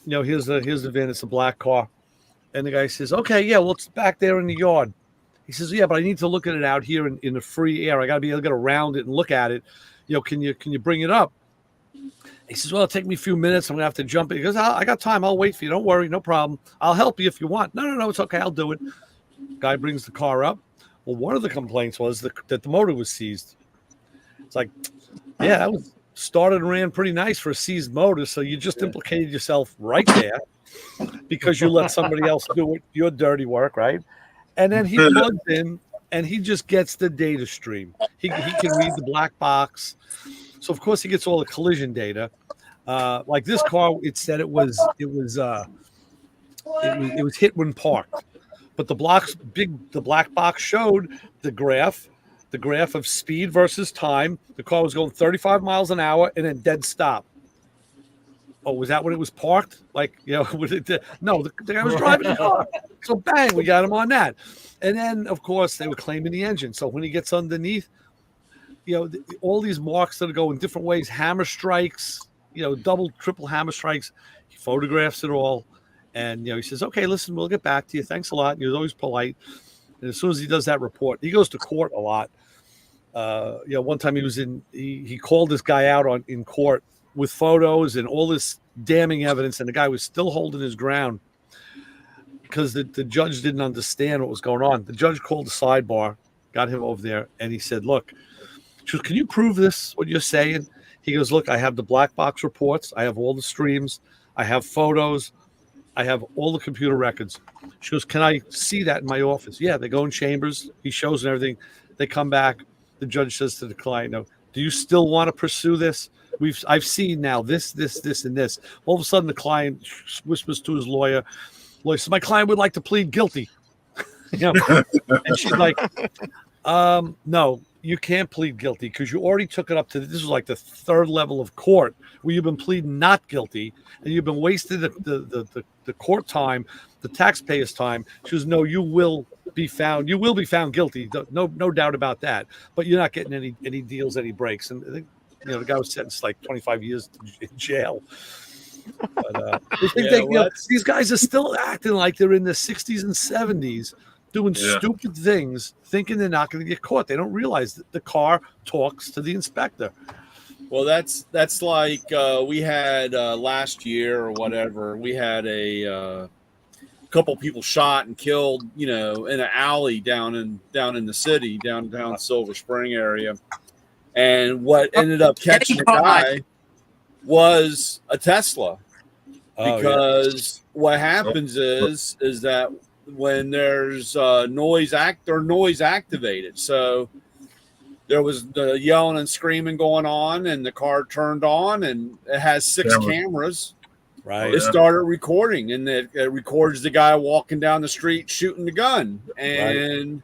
Speaker 4: Here's the VIN. It's a black car. And the guy says, okay, yeah, well, it's back there in the yard. He says, yeah, but I need to look at it out here in the free air. I got to be able to get around it and look at it. Can you bring it up? He says, well, it'll take me a few minutes. I'm going to have to jump in. He goes, I got time. I'll wait for you. Don't worry. No problem. I'll help you if you want. No, it's okay. I'll do it. Guy brings the car up. Well, one of the complaints was that the motor was seized. It's like, yeah, that was started and ran pretty nice for a seized motor. So you just implicated yourself right there because you let somebody else do your dirty work, right? And then he plugs in and he just gets the data stream. He can read the black box. So of course he gets all the collision data. Like this car, it said it was hit when parked. But the black box showed the graph, the graph of speed versus time. The car was going 35 miles an hour and then dead stop. Oh, was that when it was parked? Like, you know, no, the guy was driving the car. So bang, we got him on that. And then, of course, they were claiming the engine. So when he gets underneath, you know, all these marks that go in different ways, hammer strikes, you know, double, triple hammer strikes. He photographs it all. And, you know, he says, okay, listen, we'll get back to you. Thanks a lot. And he was always polite. And as soon as he does that report, he goes to court a lot. You know, one time he called this guy out in court with photos and all this damning evidence. And the guy was still holding his ground because the judge didn't understand what was going on. The judge called the sidebar, got him over there. And he said, look, she goes, can you prove this, what you're saying? He goes, look, I have the black box reports. I have all the streams. I have photos. I have all the computer records. She goes, can I see that in my office? Yeah, they go in chambers. He shows and everything. They come back. The judge says to the client, no, do you still want to pursue this? I've seen now this, and this. All of a sudden, the client whispers to his lawyer. Lawyer says, my client would like to plead guilty. You know? And she's like, no, you can't plead guilty because you already took it up to this was like the third level of court where you've been pleading not guilty and you've been wasting the court time, the taxpayers' time. She goes, no, you will be found guilty. No doubt about that. But you're not getting any deals, any breaks. And I think, you know, the guy was sentenced like 25 years in jail. But these guys are still acting like they're in the 60s and 70s. Doing stupid things, thinking they're not going to get caught. They don't realize that the car talks to the inspector.
Speaker 3: Well, that's like we had last year or whatever. We had a couple people shot and killed, you know, in an alley down in the city, downtown Silver Spring area. And what ended up catching the guy was a Tesla, because what happens is that when there's noise activated. So there was the yelling and screaming going on, and the car turned on, and it has 6 cameras.
Speaker 4: Right.
Speaker 3: It started recording, and it records the guy walking down the street shooting the gun. And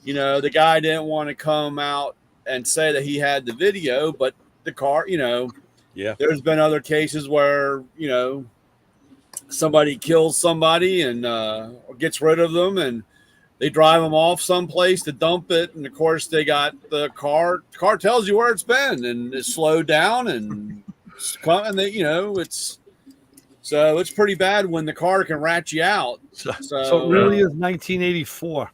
Speaker 3: you know, the guy didn't want to come out and say that he had the video, but the car, you know, there's been other cases where, you know, somebody kills somebody and gets rid of them, and they drive them off someplace to dump it. And of course, they got the car. The car tells you where it's been, and it's slowed down, and they, you know, it's pretty bad when the car can rat you out.
Speaker 4: So it really is 1984.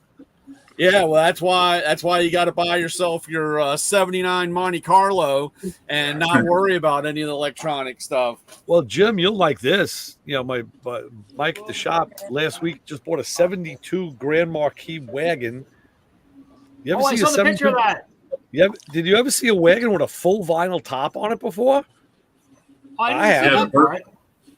Speaker 3: Yeah, well, that's why you got to buy yourself your 79 Monte Carlo and not worry about any of the electronic stuff.
Speaker 4: Well, Jim, you'll like this. You know, my Mike at the shop last week just bought a 72 Grand Marquis wagon. You ever see
Speaker 2: I saw the picture of that.
Speaker 4: Did you ever see a wagon with a full vinyl top on it before?
Speaker 2: I have.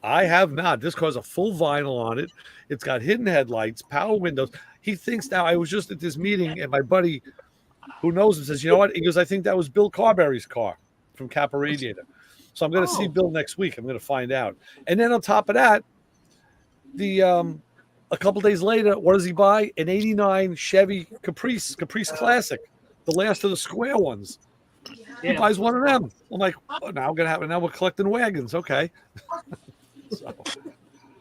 Speaker 4: I have not. This car's a full vinyl on it. It's got hidden headlights, power windows. He thinks now, I was just at this meeting, and my buddy who knows him says, you know what? He goes, I think that was Bill Carberry's car from Kappa Radiator. So I'm going to see Bill next week. I'm going to find out. And then on top of that, a couple days later, what does he buy? An 89 Chevy Caprice Classic, the last of the square ones. He buys one of them. I'm like, oh, now we're collecting wagons. Okay. So.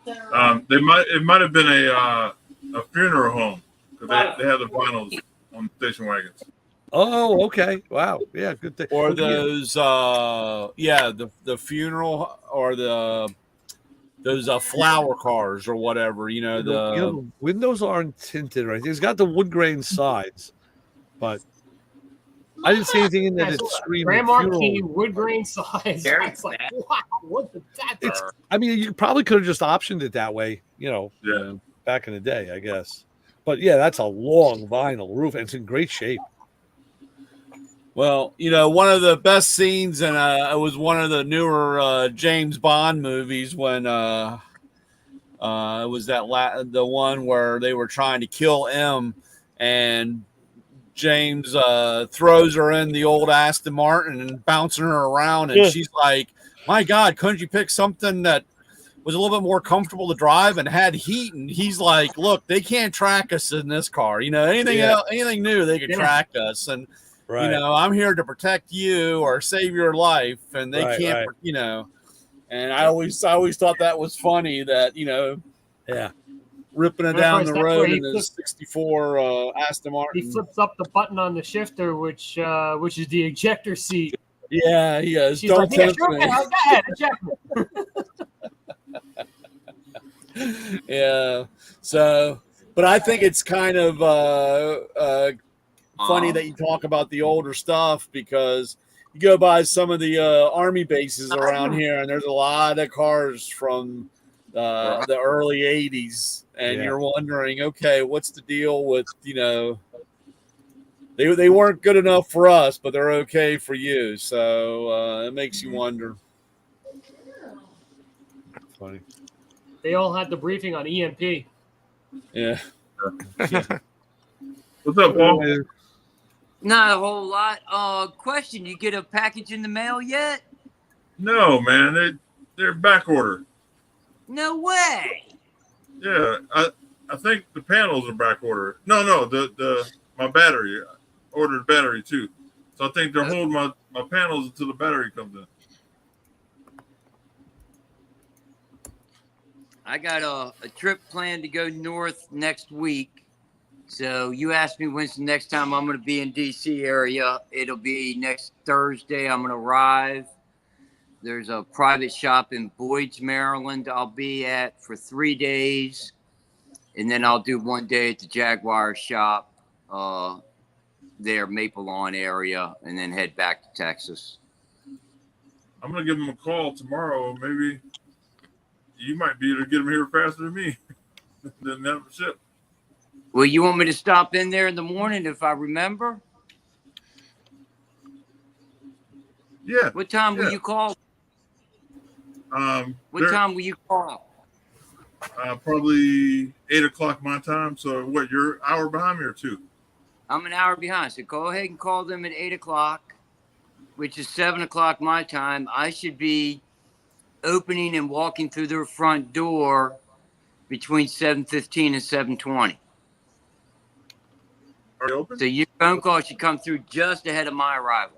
Speaker 1: It might have been a funeral home, because they have the vinyls on station wagons.
Speaker 4: Oh, okay. Wow. Yeah, good thing.
Speaker 3: Or those the funeral, or those flower cars or whatever, you know,
Speaker 4: the windows aren't tinted, right? It's got the wood grain sides, but I didn't see anything in there that screamed
Speaker 2: Grand Marquis wood grain size. It's like, wow, what the that's
Speaker 4: I mean, you probably could have just optioned it that way, you know, back in the day, I guess. But yeah, that's a long vinyl roof, and it's in great shape.
Speaker 3: Well, you know, one of the best scenes, and it was one of the newer James Bond movies, when it was the one where they were trying to kill M, and James throws her in the old Aston Martin and bouncing her around, and she's like, my God, couldn't you pick something that was a little bit more comfortable to drive and had heat? And he's like, look, they can't track us in this car. You know, anything else, anything new, they could track us. And
Speaker 4: Right.
Speaker 3: You know, I'm here to protect you or save your life, and they
Speaker 4: Right,
Speaker 3: can't,
Speaker 4: right.
Speaker 3: you know. And I always thought that was funny that, you know,
Speaker 4: Yeah.
Speaker 3: ripping it
Speaker 2: At
Speaker 3: down
Speaker 2: first,
Speaker 3: the
Speaker 2: that's where
Speaker 3: road
Speaker 2: he
Speaker 3: in his
Speaker 2: flips-
Speaker 3: '64 Aston
Speaker 2: He
Speaker 3: Martin.
Speaker 2: flips up the button on the shifter, which is the ejector seat.
Speaker 3: Yeah, he goes,
Speaker 2: She's
Speaker 3: don't
Speaker 2: like, "Yeah,
Speaker 3: tempt
Speaker 2: sure,
Speaker 3: me.
Speaker 2: man, go ahead, eject me."
Speaker 3: Yeah. So, but I think it's kind of funny that you talk about the older stuff, because you go by some of the army bases around here, and there's a lot of cars from the early '80s, and
Speaker 4: Yeah.
Speaker 3: you're wondering, okay, what's the deal with, you know, they weren't good enough for us, but they're okay for you. So it makes you wonder.
Speaker 4: Funny.
Speaker 2: They all had the briefing on EMP.
Speaker 3: Yeah.
Speaker 1: What's up, Paul?
Speaker 6: Not a whole lot. Question: you get a package in the mail yet?
Speaker 1: No, man, they're back order.
Speaker 6: No way.
Speaker 1: Yeah, I think the panels are back order. No, the my battery. I ordered battery too, so I think they're holding my panels until the battery comes in.
Speaker 6: I got a trip planned to go north next week. So you asked me when's the next time I'm going to be in DC area. It'll be next Thursday. I'm going to arrive. There's a private shop in Boyd's, Maryland I'll be at for 3 days. And then I'll do 1 day at the Jaguar shop there, Maple Lawn area, and then head back to Texas.
Speaker 1: I'm gonna give them a call tomorrow. Maybe you might be able to get them here faster than me. Than that ship.
Speaker 6: Well, you want me to stop in there in the morning if I remember?
Speaker 1: Yeah.
Speaker 6: What time will you call? What time will you call?
Speaker 1: Probably 8 o'clock my time. So what? You're an hour behind me or two?
Speaker 6: I'm an hour behind. So go ahead and call them at 8 o'clock, which is 7 o'clock my time. I should be opening and walking through their front door between 7:15 and 7:20.
Speaker 1: Are you open?
Speaker 6: So your phone call should come through just ahead of my arrival.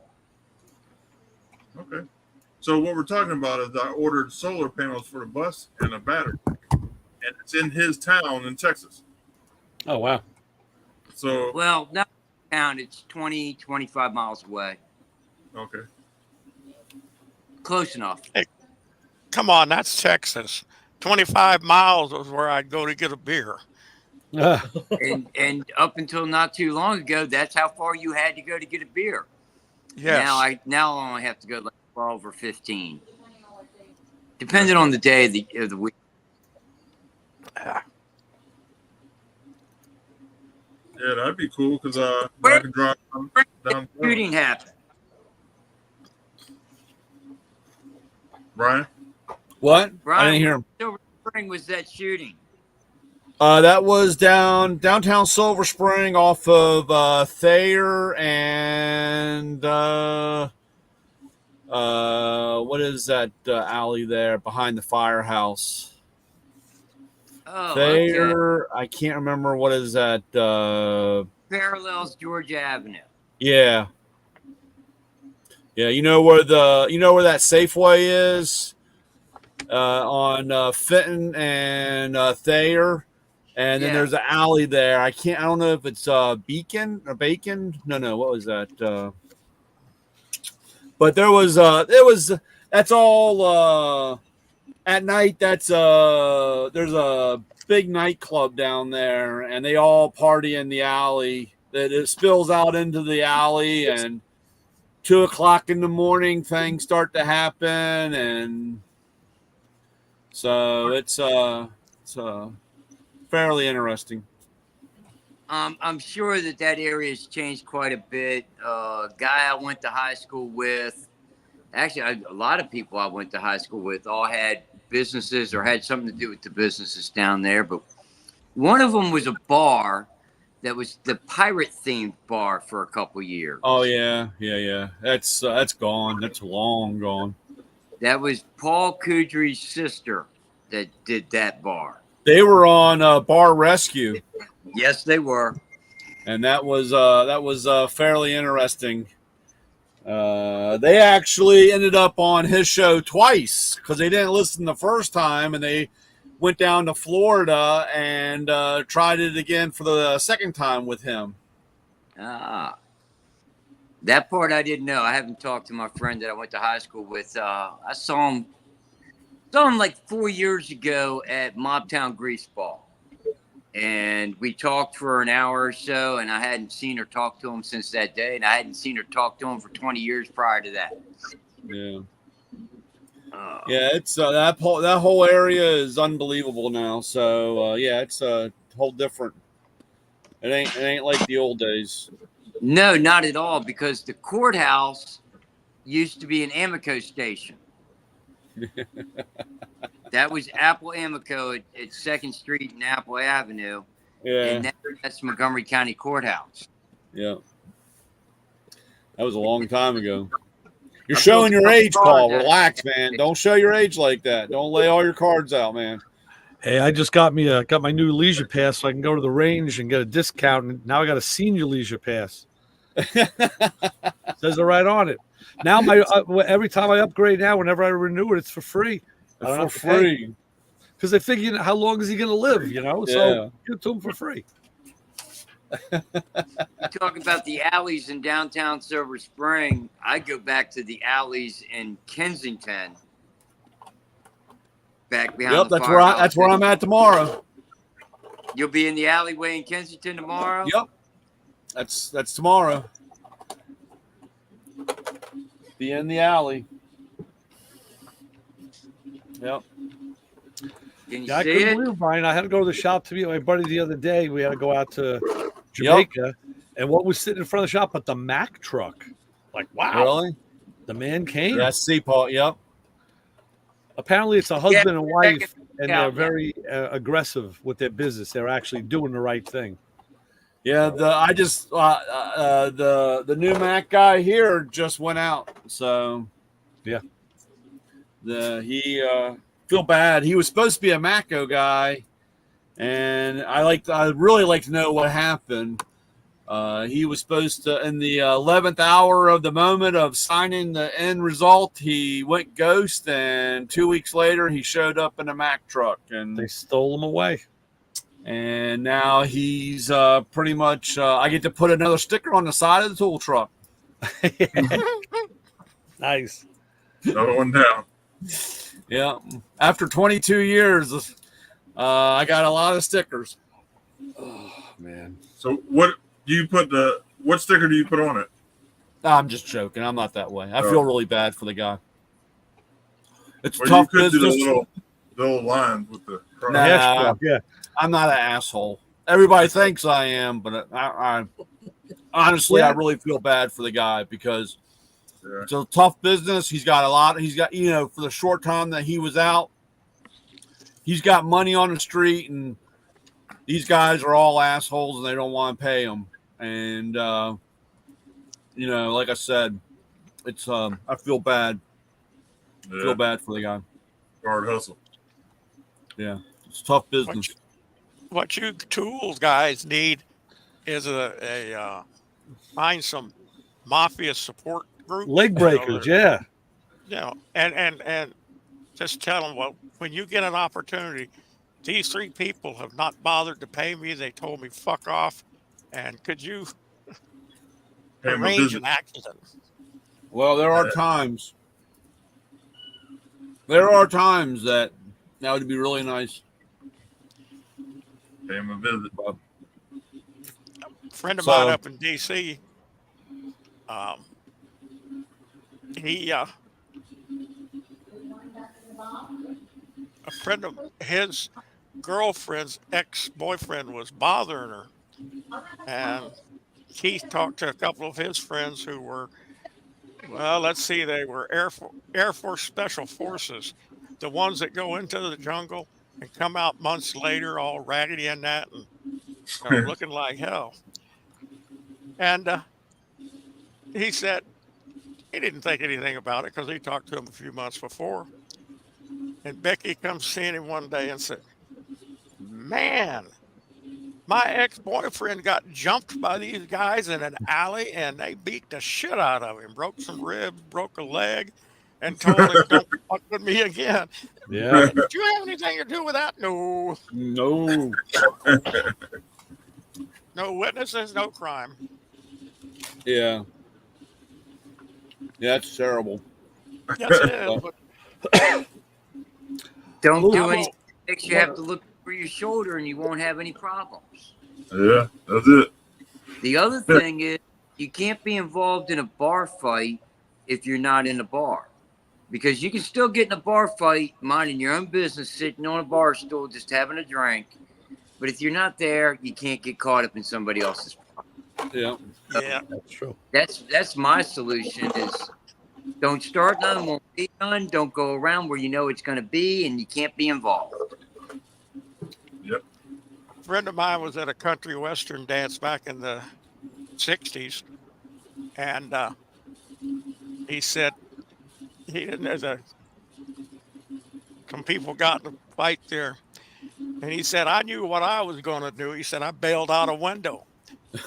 Speaker 1: Okay. So what we're talking about is I ordered solar panels for the bus and a battery, and it's in his town in Texas.
Speaker 4: Oh, wow.
Speaker 1: So
Speaker 6: Well, not town. It's 20, 25 miles away.
Speaker 1: okay.
Speaker 6: Close enough.
Speaker 5: Come on, that's Texas. 25 miles is where I'd go to get a beer.
Speaker 6: And up until not too long ago, that's how far you had to go to get a beer.
Speaker 5: Yes.
Speaker 6: Now I only have to go like 12 or 15, depending on the day of the week.
Speaker 1: Yeah, that'd be cool because I can drive down.
Speaker 6: Shooting happened.
Speaker 1: Brian.
Speaker 3: What? I
Speaker 6: Brian,
Speaker 3: didn't hear him.
Speaker 6: Silver Spring was that shooting?
Speaker 3: That was downtown Silver Spring off of Thayer and what is that alley there behind the firehouse?
Speaker 6: Oh, okay.
Speaker 3: Thayer, I can't remember what is that.
Speaker 6: Parallels Georgia Avenue.
Speaker 3: Yeah, you know where that Safeway is on Fenton and Thayer. And then
Speaker 6: Yeah.
Speaker 3: there's an alley there. I don't know if it's Beacon or Bacon. No, what was that? But that's all at night. There's a big nightclub down there, and they all party in the alley. That it spills out into the alley, and 2 o'clock in the morning, things start to happen, and so it's fairly interesting.
Speaker 6: I'm sure that area has changed quite a bit. Guy I went to high school with, actually, a lot of people I went to high school with all had businesses or had something to do with the businesses down there. But one of them was a bar that was the pirate themed bar for a couple years.
Speaker 3: Oh yeah. That's gone. That's long gone.
Speaker 6: That was Paul Kudry's sister that did that bar.
Speaker 3: They were on Bar Rescue.
Speaker 6: Yes, they were.
Speaker 3: and that was fairly interesting. They actually ended up on his show twice because they didn't listen the first time, and they went down to Florida and tried it again for the second time with him.
Speaker 6: Ah, that part I didn't know. I haven't talked to my friend that I went to high school with. I saw him like 4 years ago at Mobtown Greaseball. And we talked for an hour or so, and I hadn't seen her talk to him since that day, and I hadn't seen her talk to him for 20 years prior to that.
Speaker 3: Yeah. Yeah, it's that whole area is unbelievable now. So yeah, it's a whole different. It ain't like the old days.
Speaker 6: No, not at all, because the courthouse used to be an Amoco station. That was Apple Amoco at 2nd Street and Apple Avenue.
Speaker 3: Yeah.
Speaker 6: And that's Montgomery County Courthouse.
Speaker 3: Yeah. That was a long time ago. You're showing your age, Paul. Relax, man. Don't show your age like that. Don't lay all your cards out, man.
Speaker 4: Hey, I just got my new leisure pass, so I can go to the range and get a discount. And now I got a senior leisure pass. Says it right on it. Now every time I upgrade now, whenever I renew it, it's for free.
Speaker 3: For free.
Speaker 4: Because they figure, how long is he going to live? So give it to him for free.
Speaker 6: Talk about the alleys in downtown Silver Spring. I go back to the alleys in Kensington. Back behind.
Speaker 3: Yep,
Speaker 6: the
Speaker 3: that's where I'm at tomorrow.
Speaker 6: You'll be in the alleyway in Kensington tomorrow.
Speaker 3: Yep, that's tomorrow. Be in the alley. Yep.
Speaker 6: Can you
Speaker 4: Yeah, I
Speaker 6: see
Speaker 4: couldn't
Speaker 6: it?
Speaker 4: believe it, Brian. I had to go to the shop to meet my buddy the other day. We had to go out to Jamaica, and what was sitting in front of the shop? But the Mack truck. Like, wow,
Speaker 3: Really?
Speaker 4: the man came.
Speaker 3: Yeah, see, Paul. Yep.
Speaker 4: Apparently, it's a husband and wife, and
Speaker 6: Yeah.
Speaker 4: they're very aggressive with their business. They're actually doing the right thing.
Speaker 3: Yeah, the new Mac guy here just went out. So
Speaker 4: Yeah.
Speaker 3: He feel bad. He was supposed to be a Macco guy, and I really like to know what happened. He was supposed to, in the 11th hour of the moment of signing the end result, he went ghost, and 2 weeks later he showed up in a Mack truck, and
Speaker 4: They stole him away.
Speaker 3: now he's pretty much. I get to put another sticker on the side of the tool truck.
Speaker 4: Nice.
Speaker 1: Another one down.
Speaker 3: Yeah, after 22 years, I got a lot of stickers.
Speaker 4: Oh man.
Speaker 1: So what sticker do you put on it?
Speaker 3: I'm just joking. I'm not that way. I feel really bad for the guy. It's
Speaker 1: Or
Speaker 3: tough
Speaker 1: you could do
Speaker 3: business.
Speaker 1: the little lines with the cross.
Speaker 3: Nah.
Speaker 4: Hash truck, yeah.
Speaker 3: I'm not an asshole. Everybody thinks I am, but I honestly, I really feel bad for the guy because
Speaker 1: Yeah.
Speaker 3: it's a tough business. He's got, for the short time that he was out, he's got money on the street, and these guys are all assholes and they don't want to pay him. And, like I said, it's, I feel bad.
Speaker 1: Yeah.
Speaker 3: Feel bad for the guy.
Speaker 1: Hard hustle.
Speaker 3: Yeah. It's tough business.
Speaker 5: What you tools guys need is find some mafia support group.
Speaker 4: Leg breakers, yeah.
Speaker 5: And just tell them, well, when you get an opportunity, these 3 people have not bothered to pay me. They told me fuck off, and could you
Speaker 1: Pay him a
Speaker 5: arrange
Speaker 1: visit.
Speaker 5: an accident?
Speaker 3: Well, there are times. There are times that would be really nice.
Speaker 1: Pay him a visit.
Speaker 5: A friend of
Speaker 3: So-
Speaker 5: mine up in D.C., a friend of his girlfriend's ex-boyfriend was bothering her, and he talked to a couple of his friends who were, well, let's see, they were Air Force Special Forces, the ones that go into the jungle and come out months later all raggedy and that, and looking like hell. And he said he didn't think anything about it because he talked to him a few months before. And Becky comes seeing him one day and said, "Man, My ex-boyfriend got jumped by these guys in an alley, and they beat the shit out of him. Broke some ribs, broke a leg, and told him, "Don't fuck with me again."
Speaker 4: Yeah.
Speaker 5: Did you have anything to do with that? No.
Speaker 3: No.
Speaker 5: No witnesses, no crime.
Speaker 3: Yeah. Yeah, that's terrible.
Speaker 5: Yes, it is. But
Speaker 6: Don't do
Speaker 5: I'm
Speaker 6: anything
Speaker 5: a-
Speaker 6: that makes you have to look over your shoulder, and you won't have any problems.
Speaker 1: Yeah, that's it.
Speaker 6: The other thing is, you can't be involved in a bar fight if you're not in a bar. Because you can still get in a bar fight, minding your own business, sitting on a bar stool, just having a drink. But if you're not there, you can't get caught up in somebody else's.
Speaker 3: Yeah.
Speaker 5: yeah.
Speaker 4: That's true.
Speaker 6: That's my solution is don't start none, won't be done. Don't go around where you know it's going to be, and you can't be involved.
Speaker 5: A friend of mine was at a country western dance back in the 60s. And he said some people got in a fight there. And he said, I knew what I was going to do. He said, I bailed out a window.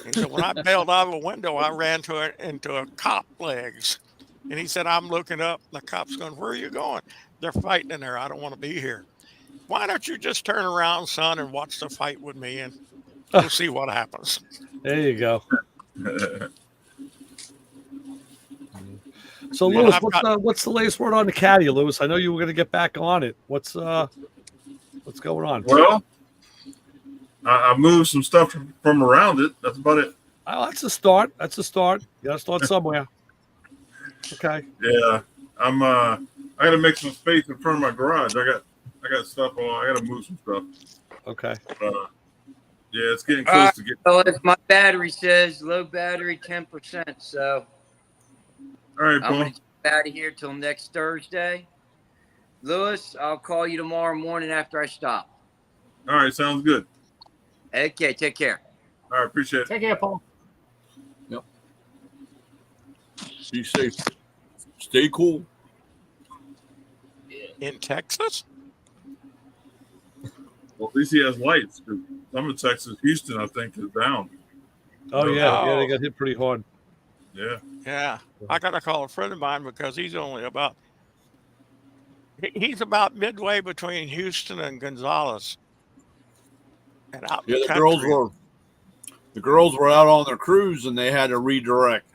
Speaker 5: He said, when I bailed out of a window, I ran into a cop legs. And he said, I'm looking up. The cop's going, where are you going? They're fighting in there. I don't want to be here. Why don't you just turn around, son, and watch the fight with me, and we'll see what happens.
Speaker 4: There you go. So,
Speaker 5: Well,
Speaker 4: Lewis,
Speaker 5: I've
Speaker 4: what's the latest word on the caddy, Lewis? I know you were going to get back on it. What's going on?
Speaker 1: Well, I moved some stuff from around it. That's about it.
Speaker 4: Oh, that's a start. That's a start. You got to start somewhere. Okay.
Speaker 1: Yeah, I got to make some space in front of my garage. I got stuff on. I got to move some stuff.
Speaker 4: Okay.
Speaker 1: Yeah, it's getting close to get.
Speaker 6: Well, as my battery says, low battery, 10%. So
Speaker 1: All right,
Speaker 6: I'm
Speaker 1: Paul.
Speaker 6: going to get out of here till next Thursday. Lewis, I'll call you tomorrow morning after I stop.
Speaker 1: All right, sounds good.
Speaker 6: Okay, take care.
Speaker 1: All right, appreciate it.
Speaker 2: Take care, Paul.
Speaker 3: Be safe. Stay cool.
Speaker 5: In Texas?
Speaker 1: Well, at least he has lights. 'Cause some of Texas, Houston, I think, is down.
Speaker 4: Oh yeah,
Speaker 5: Oh.
Speaker 4: they got hit pretty hard.
Speaker 1: Yeah.
Speaker 5: Yeah. I got to call a friend of mine because he's only about midway between Houston and Gonzales. And out in
Speaker 3: Yeah,
Speaker 5: the
Speaker 3: the
Speaker 5: country.
Speaker 3: girls were out on their cruise and they had to redirect.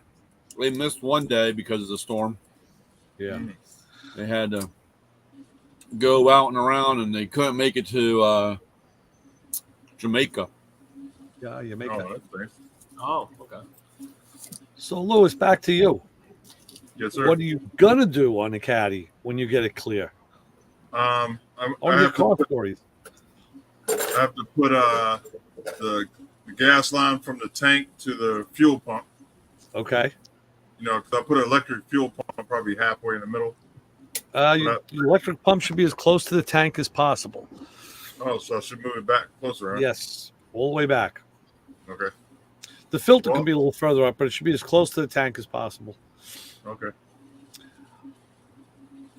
Speaker 3: They missed one day because of the storm.
Speaker 4: Yeah.
Speaker 1: Mm.
Speaker 3: They had to go out and around and they couldn't make it to Jamaica.
Speaker 4: Yeah, you make
Speaker 1: Oh,
Speaker 4: that.
Speaker 1: that's nice.
Speaker 2: Oh, okay.
Speaker 4: So, Lewis, back to you.
Speaker 1: Yes, sir.
Speaker 4: What are you gonna do on the caddy when you get it clear?
Speaker 1: I
Speaker 4: On your
Speaker 1: have to
Speaker 4: car
Speaker 1: put,
Speaker 4: stories.
Speaker 1: I have to put the gas line from the tank to the fuel pump.
Speaker 4: Okay.
Speaker 1: You know, because I put an electric fuel pump probably halfway in the middle.
Speaker 4: Your electric pump should be as close to the tank as possible.
Speaker 1: Oh, so I should move it back closer, huh?
Speaker 4: Yes, all the way back.
Speaker 1: Okay.
Speaker 4: The filter
Speaker 1: Well-
Speaker 4: can be a little further up, but it should be as close to the tank as possible.
Speaker 1: Okay.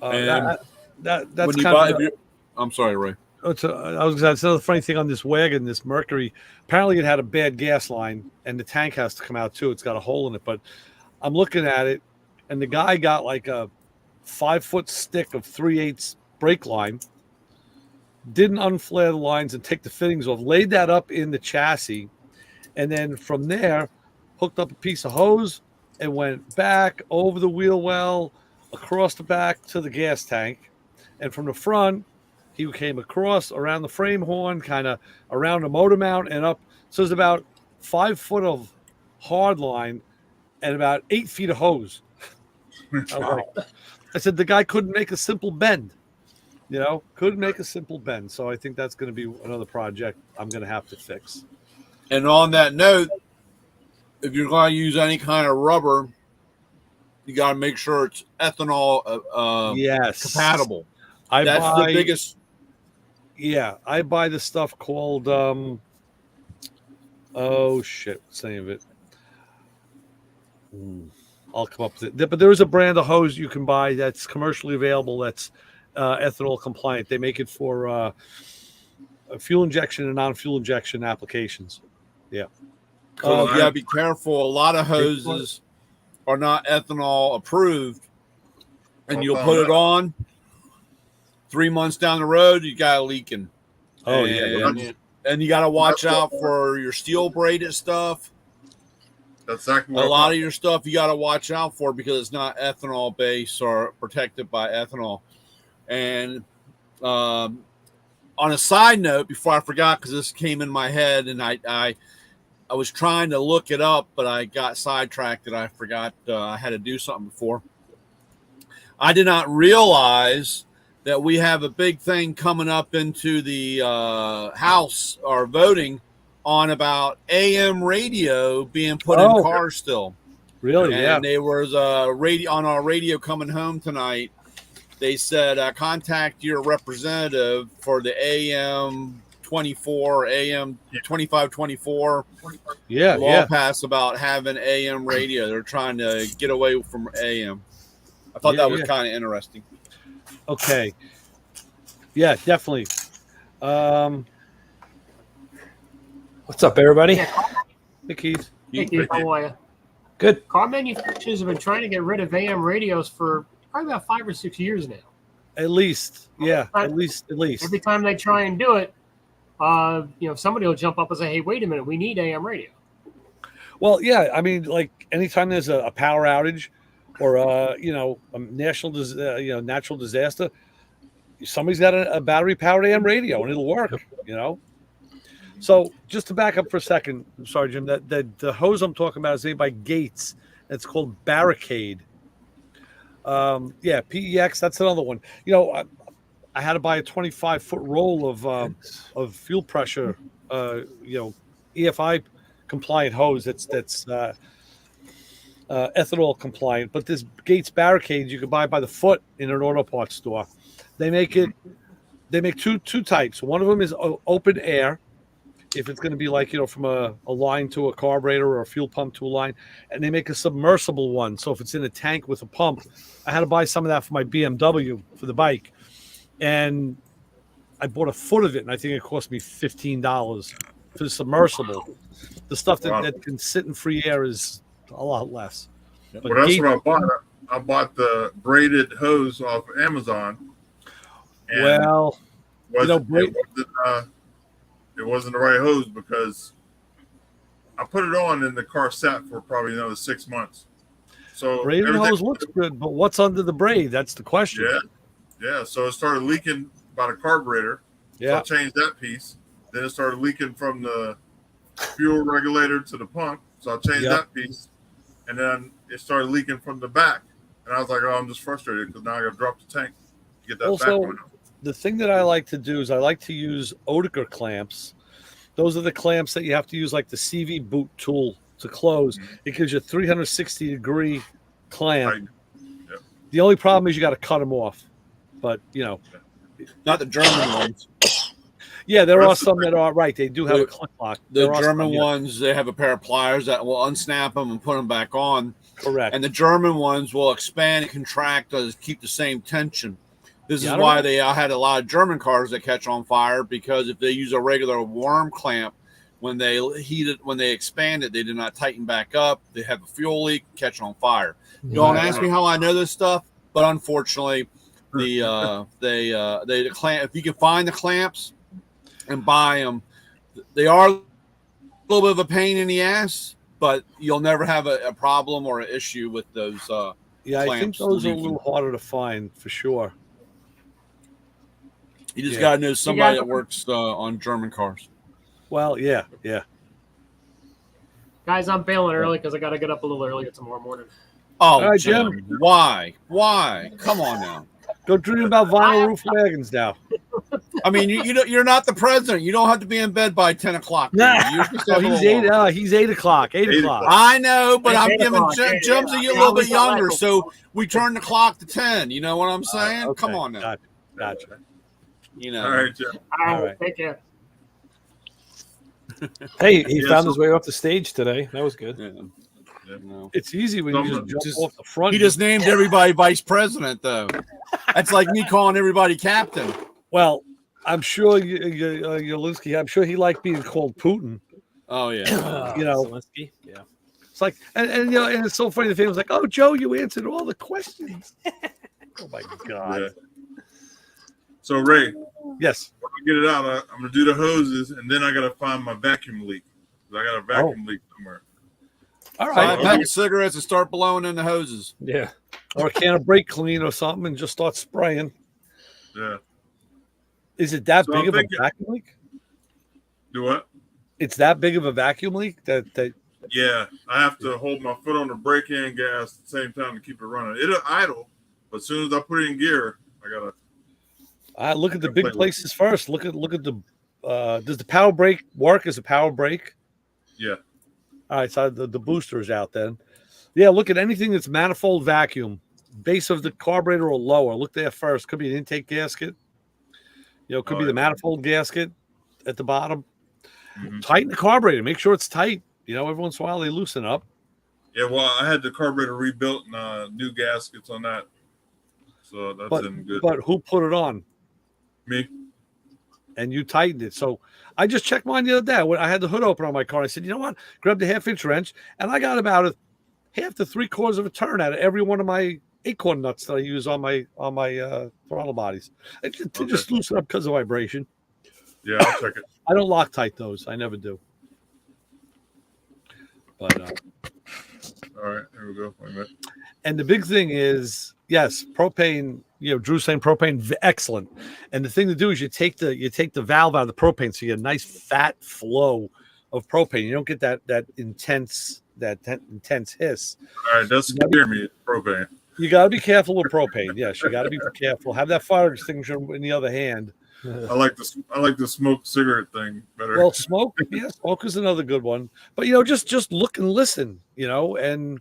Speaker 3: And
Speaker 4: That's
Speaker 3: when you
Speaker 4: kind
Speaker 3: buy,
Speaker 4: of.
Speaker 3: I'm sorry, Ray.
Speaker 4: I was gonna say, it's another funny thing on this wagon, this Mercury. Apparently, it had a bad gas line, and the tank has to come out too. It's got a hole in it. But I'm looking at it, and the guy got like a 5-foot stick of 3/8 brake line. Didn't unflare the lines and take the fittings off. Laid that up in the chassis, and then from there, hooked up a piece of hose and went back over the wheel well, across the back to the gas tank, and from the front. He came across around the frame horn, kind of around the motor mount and up. So it's about 5 foot of hard line and about 8 feet of hose. I said the guy couldn't make a simple bend. Couldn't make a simple bend. So I think that's going to be another project I'm going to have to fix.
Speaker 3: And on that note, if you're going to use any kind of rubber, you got to make sure it's ethanol
Speaker 4: Yes.
Speaker 3: compatible.
Speaker 4: I
Speaker 3: That's
Speaker 4: buy,
Speaker 3: the biggest.
Speaker 4: Yeah, I buy this stuff called oh shit, what's the name of it? I'll come up with it. But there is a brand of hose you can buy that's commercially available that's ethanol compliant. They make it for fuel injection and non-fuel injection applications. Yeah.
Speaker 3: So you gotta be careful. A lot of hoses are not ethanol approved, and you'll put it on. 3 months down the road, you got it leaking.
Speaker 4: Oh
Speaker 3: And you got to watch out for your steel braided stuff.
Speaker 1: That's exactly
Speaker 3: A
Speaker 1: what
Speaker 3: lot of your stuff you got to watch out for because it's not ethanol based or protected by ethanol. And on a side note, before I forgot, because this came in my head and I was trying to look it up, but I got sidetracked and I forgot I had to do something before. I did not realize that we have a big thing coming up into the House or voting on about AM radio being put in cars still.
Speaker 4: Really?
Speaker 3: And there was a radio on our radio coming home tonight. They said contact your representative for the AM 24, AM 2524 law pass about having AM radio. They're trying to get away from AM. I thought that was kind of interesting.
Speaker 4: Okay. Yeah, definitely.
Speaker 7: What's up, everybody?
Speaker 2: Yeah.
Speaker 4: Hey, Keith.
Speaker 2: Hey, Keith, how are you?
Speaker 7: Good.
Speaker 2: Car manufacturers have been trying to get rid of AM radios for probably about 5 or 6 years now.
Speaker 4: At least. Yeah, at least.
Speaker 2: Every time they try and do it, somebody will jump up and say, hey, wait a minute, we need AM radio.
Speaker 4: Well, yeah, I mean, like anytime there's a power outage or a natural disaster, somebody's got a battery powered AM radio and it'll work, So just to back up for a second, I'm sorry, Jim, that the hose I'm talking about is made by Gates. It's called Barricade. PEX, that's another one. I had to buy a 25-foot roll of fuel pressure, EFI compliant hose that's ethanol compliant. But this Gates Barricade you can buy by the foot in an auto parts store. They make two types. One of them is open air, if it's going to be like from a line to a carburetor or a fuel pump to a line, and they make a submersible one. So if it's in a tank with a pump, I had to buy some of that for my BMW for the bike, and I bought a foot of it, and I think it cost me $15 for the submersible. The stuff that can sit in free air is a lot less. But
Speaker 1: well, that's what I bought. I bought the braided hose off of Amazon. And it wasn't the right hose because I put it on and the car sat for probably another 6 months. So
Speaker 4: braided hose looks good, but what's under the braid? That's the question.
Speaker 1: Yeah. So it started leaking by the carburetor.
Speaker 4: Yeah.
Speaker 1: So I changed that piece. Then it started leaking from the fuel regulator to the pump. So I changed that piece. And then it started leaking from the back. And I was like, I'm just frustrated because now I got to drop the tank to get that back one out.
Speaker 4: The thing that I like to do is I like to use Oetiker clamps. Those are the clamps that you have to use like the CV boot tool to close. It gives you a 360-degree clamp.
Speaker 1: Right. Yep.
Speaker 4: The only problem is you got to cut them off. But,
Speaker 3: Not the German ones.
Speaker 4: Yeah, there are some that are right. They do have a click lock.
Speaker 3: The German ones, they have a pair of pliers that will unsnap them and put them back on.
Speaker 4: Correct.
Speaker 3: And the German ones will expand and contract to keep the same tension. This is why they had a lot of German cars that catch on fire, because if they use a regular worm clamp, when they heat it, when they expand it, they do not tighten back up. They have a fuel leak, catch on fire. Don't ask me how I know this stuff, but unfortunately, the clamp. If you can find the clamps and buy them, they are a little bit of a pain in the ass, but you'll never have a problem or an issue with those.
Speaker 4: I think those are a little harder to find for sure.
Speaker 3: You just got to know somebody that works on German cars.
Speaker 4: Well, yeah.
Speaker 2: Guys, I'm bailing early because I got to get up a little earlier tomorrow morning.
Speaker 3: Oh,
Speaker 4: right,
Speaker 3: Jim, why? Come on now.
Speaker 4: Go dream about vinyl roof wagons now.
Speaker 3: I mean, you're not the president. You don't have to be in bed by 10 o'clock.
Speaker 4: He's 8 o'clock. 8 o'clock.
Speaker 3: I know, but I'm giving
Speaker 2: o'clock.
Speaker 3: Jim's a little bit younger, so we turn the clock to 10. You know what I'm saying?
Speaker 4: Okay.
Speaker 3: Come on now.
Speaker 4: Gotcha.
Speaker 1: All right, Jim.
Speaker 2: All right. Take care.
Speaker 7: Hey, he found his way off the stage today. That was good.
Speaker 3: Yeah. No.
Speaker 4: It's easy when you just jump off the front.
Speaker 3: He just named everybody vice president, though. That's like me calling everybody captain.
Speaker 4: Well, I'm sure Yolinsky. I'm sure he liked being called Putin.
Speaker 3: Oh yeah.
Speaker 4: You know.
Speaker 7: Zelensky. Yeah.
Speaker 4: It's like, and it's so funny. The family was like, "Oh, Joe, you answered all the questions." Oh my God.
Speaker 1: Yeah. So Ray,
Speaker 4: Yes.
Speaker 1: when I get it out, I'm gonna do the hoses, and then I gotta find my vacuum leak. I got a vacuum leak somewhere.
Speaker 4: All
Speaker 3: Buy
Speaker 4: right.
Speaker 3: a pack of cigarettes and start blowing in the hoses.
Speaker 7: Yeah.
Speaker 4: Or a can of brake clean or something, and just start spraying.
Speaker 1: Yeah.
Speaker 4: Is it that
Speaker 1: So
Speaker 4: big
Speaker 1: I'm
Speaker 4: of
Speaker 1: thinking-
Speaker 4: a vacuum leak?
Speaker 1: Do what?
Speaker 4: It's that big of a vacuum leak that
Speaker 1: Yeah, I have to hold my foot on the brake and gas at the same time to keep it running. It'll idle, but as soon as I put it in gear, I gotta.
Speaker 4: look at the big places first. Look at the. Does the power brake work as a power brake?
Speaker 1: Yeah.
Speaker 4: All right, so the booster is out then. Yeah, look at anything that's manifold vacuum, base of the carburetor or lower. Look there first. Could be an intake gasket. Could be the manifold gasket at the bottom.
Speaker 1: Mhm.
Speaker 4: Tighten the carburetor. Make sure it's tight. Every once in a while they loosen up.
Speaker 1: Yeah, well, I had the carburetor rebuilt and new gaskets on that, so that's in good.
Speaker 4: But who put it on?
Speaker 1: Me?
Speaker 4: And you tightened it. So I just checked mine the other day. When I had the hood open on my car, I said, you know what? Grabbed a 1/2-inch wrench, and I got about a 1/2 to 3/4 of a turn out of every one of my acorn nuts that I use on my throttle bodies. It just loosen up because of vibration.
Speaker 1: Yeah, I'll check it.
Speaker 4: I don't Loctite those. I never do. But
Speaker 1: All right, here we go. Wait a minute.
Speaker 4: and the big thing is, yes, propane. Drew's saying propane, excellent. And the thing to do is you take the valve out of the propane, so you get a nice fat flow of propane. You don't get that intense hiss.
Speaker 1: All right, that's scaring me. Propane.
Speaker 4: You got to be careful with propane. Yes, you got to be careful. Have that fire extinguisher in the other hand.
Speaker 1: I like the smoke cigarette thing better.
Speaker 4: Well, smoke is another good one. But just look and listen. And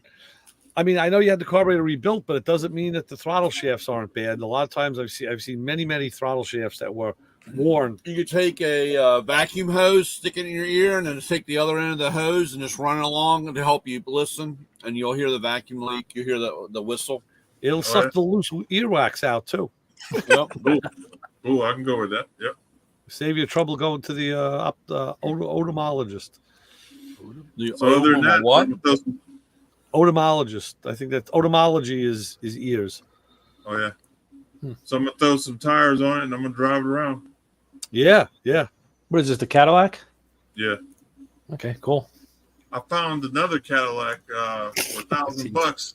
Speaker 4: I mean, I know you had the carburetor rebuilt, but it doesn't mean that the throttle shafts aren't bad. A lot of times I've seen many throttle shafts that were worn.
Speaker 3: You could take a vacuum hose, stick it in your ear, and then take the other end of the hose and just run it along to help you listen. And you'll hear the vacuum leak. You hear the whistle.
Speaker 4: It'll suck the loose earwax out too.
Speaker 3: Yep.
Speaker 1: Ooh, I can go with that. Yep.
Speaker 4: Save you trouble going to the otomologist.
Speaker 1: So other than that,
Speaker 3: what?
Speaker 4: Otomologist. I think that otomology is ears.
Speaker 1: Oh yeah. So I'm gonna throw some tires on it and I'm gonna drive it around.
Speaker 4: Yeah.
Speaker 7: What is this? The Cadillac?
Speaker 1: Yeah.
Speaker 7: Okay, cool.
Speaker 1: I found another Cadillac for $1,000.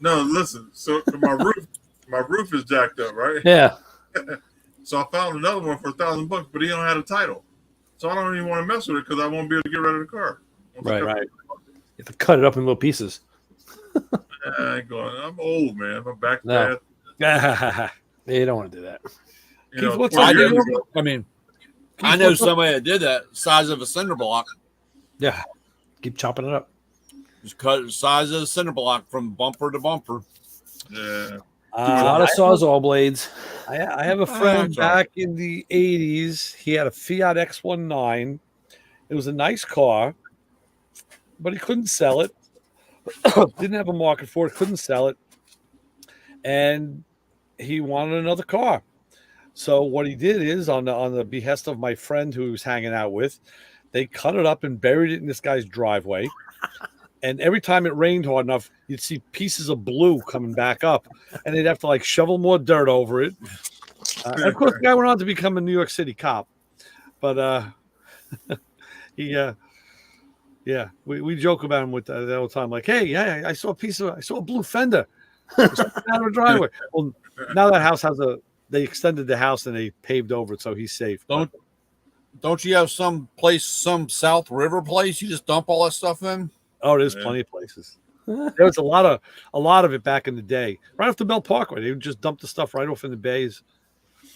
Speaker 1: No, listen. So my roof is jacked up, right?
Speaker 7: Yeah.
Speaker 1: So I found another one for $1,000, but he don't have a title. So I don't even want to mess with it because I won't be able to get rid of the car.
Speaker 7: Right. You have to cut it up in little pieces.
Speaker 1: I ain't going. I'm old, man. My back's
Speaker 7: No.
Speaker 1: bad.
Speaker 7: You don't want to do that.
Speaker 1: You know,
Speaker 4: what's
Speaker 1: 20
Speaker 4: up,
Speaker 1: years
Speaker 4: dude?
Speaker 1: ago-
Speaker 3: I mean, I know somebody that did that size of a cinder block.
Speaker 7: Yeah. Keep chopping it up.
Speaker 3: Just cut the size of the cinder block from bumper to bumper.
Speaker 1: Yeah.
Speaker 7: A lot of Sawzall blades.
Speaker 4: I have a friend
Speaker 3: that's right.
Speaker 4: back in the 80s. He had a Fiat X19. It was a nice car, but he couldn't sell it. Didn't have a market for it, couldn't sell it. And he wanted another car. So what he did is, on the behest of my friend who he was hanging out with, they cut it up and buried it in this guy's driveway. And every time it rained hard enough, you'd see pieces of blue coming back up, and they'd have to shovel more dirt over it. And of course, the guy went on to become a New York City cop. But we joke about him with that all the time. Like, hey, yeah, I saw a blue fender out of a driveway. Well, now that house they extended the house and they paved over it, so he's safe.
Speaker 3: Don't you have some South River place you just dump all that stuff in?
Speaker 4: Oh, there's plenty of places. There was a lot of it back in the day, right off the Bell Parkway. They would just dump the stuff right off in the bays,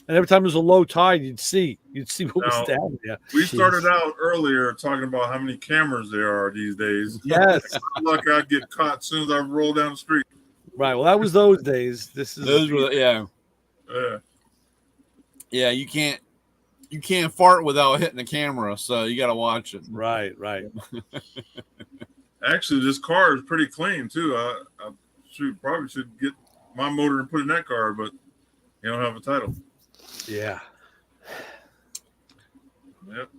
Speaker 4: and every time there was a low tide, you'd see what was down there.
Speaker 1: We started out earlier talking about how many cameras there are these days.
Speaker 4: Yes,
Speaker 1: Luck I get caught as soon as I roll down the street.
Speaker 4: right. Well, that was those days. This is
Speaker 3: Those were
Speaker 1: Yeah.
Speaker 3: yeah. You can't fart without hitting the camera, so you got to watch it.
Speaker 4: right.
Speaker 1: Actually, this car is pretty clean too. I probably should get my motor and put in that car, but you don't have a title.
Speaker 4: Yeah.
Speaker 1: Yep.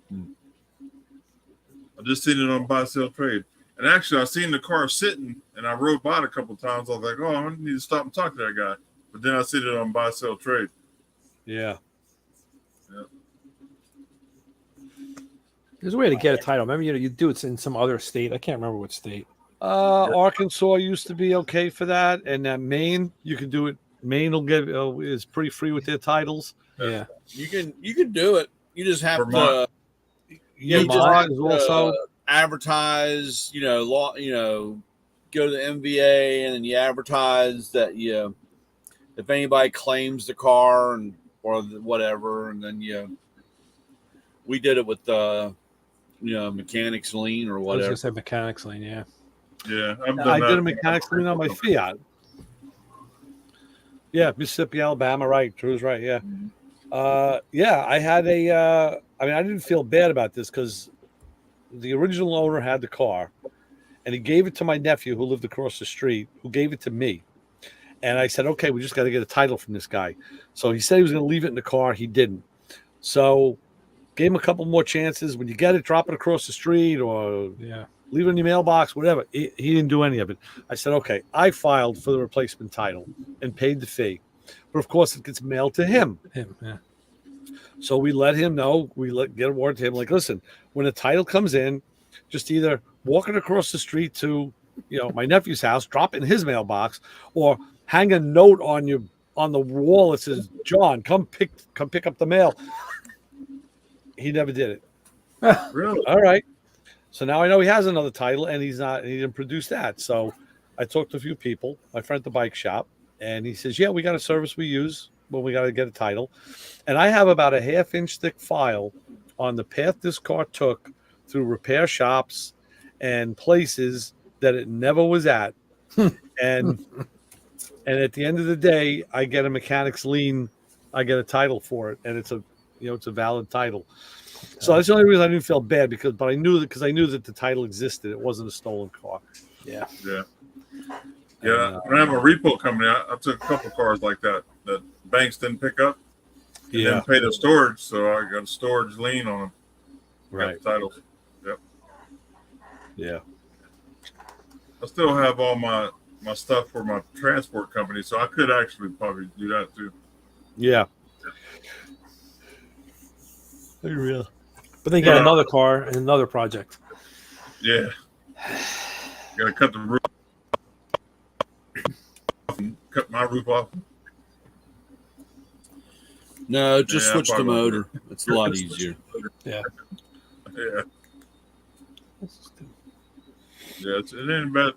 Speaker 1: I just seen it on buy sell trade, and actually I seen the car sitting, and I rode by it a couple of times. I was like, oh, I need to stop and talk to that guy. But then I seen it on buy sell trade.
Speaker 4: Yeah.
Speaker 7: There's a way to get a title. Remember, you do it in some other state. I can't remember what state.
Speaker 4: Arkansas used to be okay for that, and Maine, you can do it. Maine will give is pretty free with their titles.
Speaker 7: Yeah.
Speaker 3: You can do it. You just have
Speaker 1: Vermont.
Speaker 3: you
Speaker 4: Vermont
Speaker 3: just
Speaker 4: is also
Speaker 3: advertise. Go to the MVA and then you advertise that if anybody claims the car or whatever, and then we did it with mechanics lien or
Speaker 7: I was
Speaker 3: whatever.
Speaker 7: gonna say mechanics lane. Yeah.
Speaker 1: Yeah, I've done
Speaker 4: I
Speaker 1: that.
Speaker 4: did a mechanics lien on my Fiat. Yeah, Mississippi, Alabama, right? Drew's right. Yeah, I had a. I didn't feel bad about this because the original owner had the car, and he gave it to my nephew who lived across the street, who gave it to me. And I said, okay, we just got to get a title from this guy. So he said he was going to leave it in the car. He didn't. So gave him a couple more chances. When you get it, drop it across the street or leave it in your mailbox, whatever. He didn't do any of it. I said, okay, I filed for the replacement title and paid the fee. But of course, it gets mailed to him.
Speaker 7: Yeah.
Speaker 4: So we let him know. Get a word to him like, listen, when the title comes in, just either walk it across the street to my nephew's house, drop it in his mailbox, or hang a note on the wall that says, John, come pick up the mail. He never did it.
Speaker 1: Really?
Speaker 4: All right. So now I know he has another title, and he didn't produce that. So I talked to a few people, my friend at the bike shop, and he says, yeah, we got a service we use when we got to get a title. And I have about a half-inch thick file on the path this car took through repair shops and places that it never was at. And at the end of the day, I get a mechanics lien. I get a title for it, and it's a valid title. So that's the only reason I didn't feel bad but I knew that the title existed. It wasn't a stolen car.
Speaker 1: Yeah. When I have a repo company, I took a couple cars like that banks didn't pick up. And didn't pay the storage, so I got a storage lien on them.
Speaker 4: Right.
Speaker 1: Got the titles. Yep.
Speaker 4: Yeah.
Speaker 1: I still have all my stuff for my transport company, so I could actually probably do that too.
Speaker 4: Yeah.
Speaker 7: Real. But then you got another car and another project.
Speaker 1: Yeah. Gotta cut the roof. Cut my roof off.
Speaker 3: No, just
Speaker 1: Yeah,
Speaker 3: switch the
Speaker 1: probably.
Speaker 3: motor. It's a lot easier.
Speaker 7: Yeah.
Speaker 1: Yeah. Yeah, it ain't bad.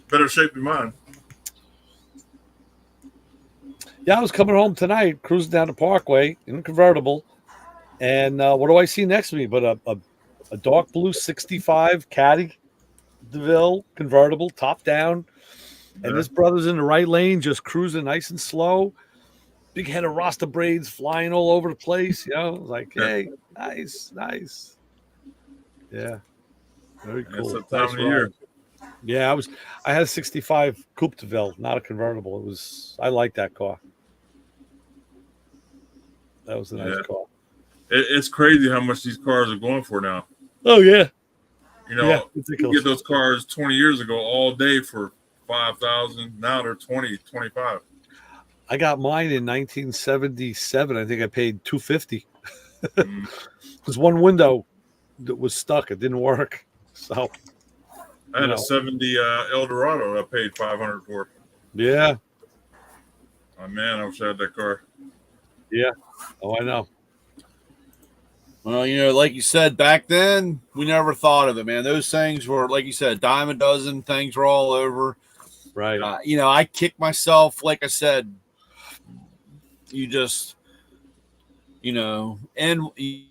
Speaker 1: Better shape than mine.
Speaker 4: Yeah, I was coming home tonight, cruising down the Parkway in a convertible, and what do I see next to me but a dark blue 65 Caddy DeVille convertible, top down, and this brother's in the right lane, just cruising nice and slow. Big head of Rasta braids flying all over the place. Like, hey, nice. Yeah, very cool.
Speaker 1: It's that time
Speaker 4: Nice
Speaker 1: of the year.
Speaker 4: ride. Yeah, I had a 65 Coupe DeVille, not a convertible. I like that car. That was a nice car.
Speaker 1: It's crazy how much these cars are going for now.
Speaker 4: Oh yeah.
Speaker 1: You
Speaker 4: ridiculous.
Speaker 1: get those cars 20 years ago all day for $5,000. Now they're 20, 25.
Speaker 4: I got mine in 1977. I think I paid $250. Because one window that was stuck. It didn't work. So
Speaker 1: I had a 70 Eldorado I paid $500 for.
Speaker 4: yeah.
Speaker 1: Oh man, I wish I had that car.
Speaker 4: Yeah. Oh, I know.
Speaker 3: Well, like you said, back then, we never thought of it, man. Those things were, like you said, a dime a dozen. Things were all over.
Speaker 4: Right.
Speaker 3: I kick myself, like I said, you just, and you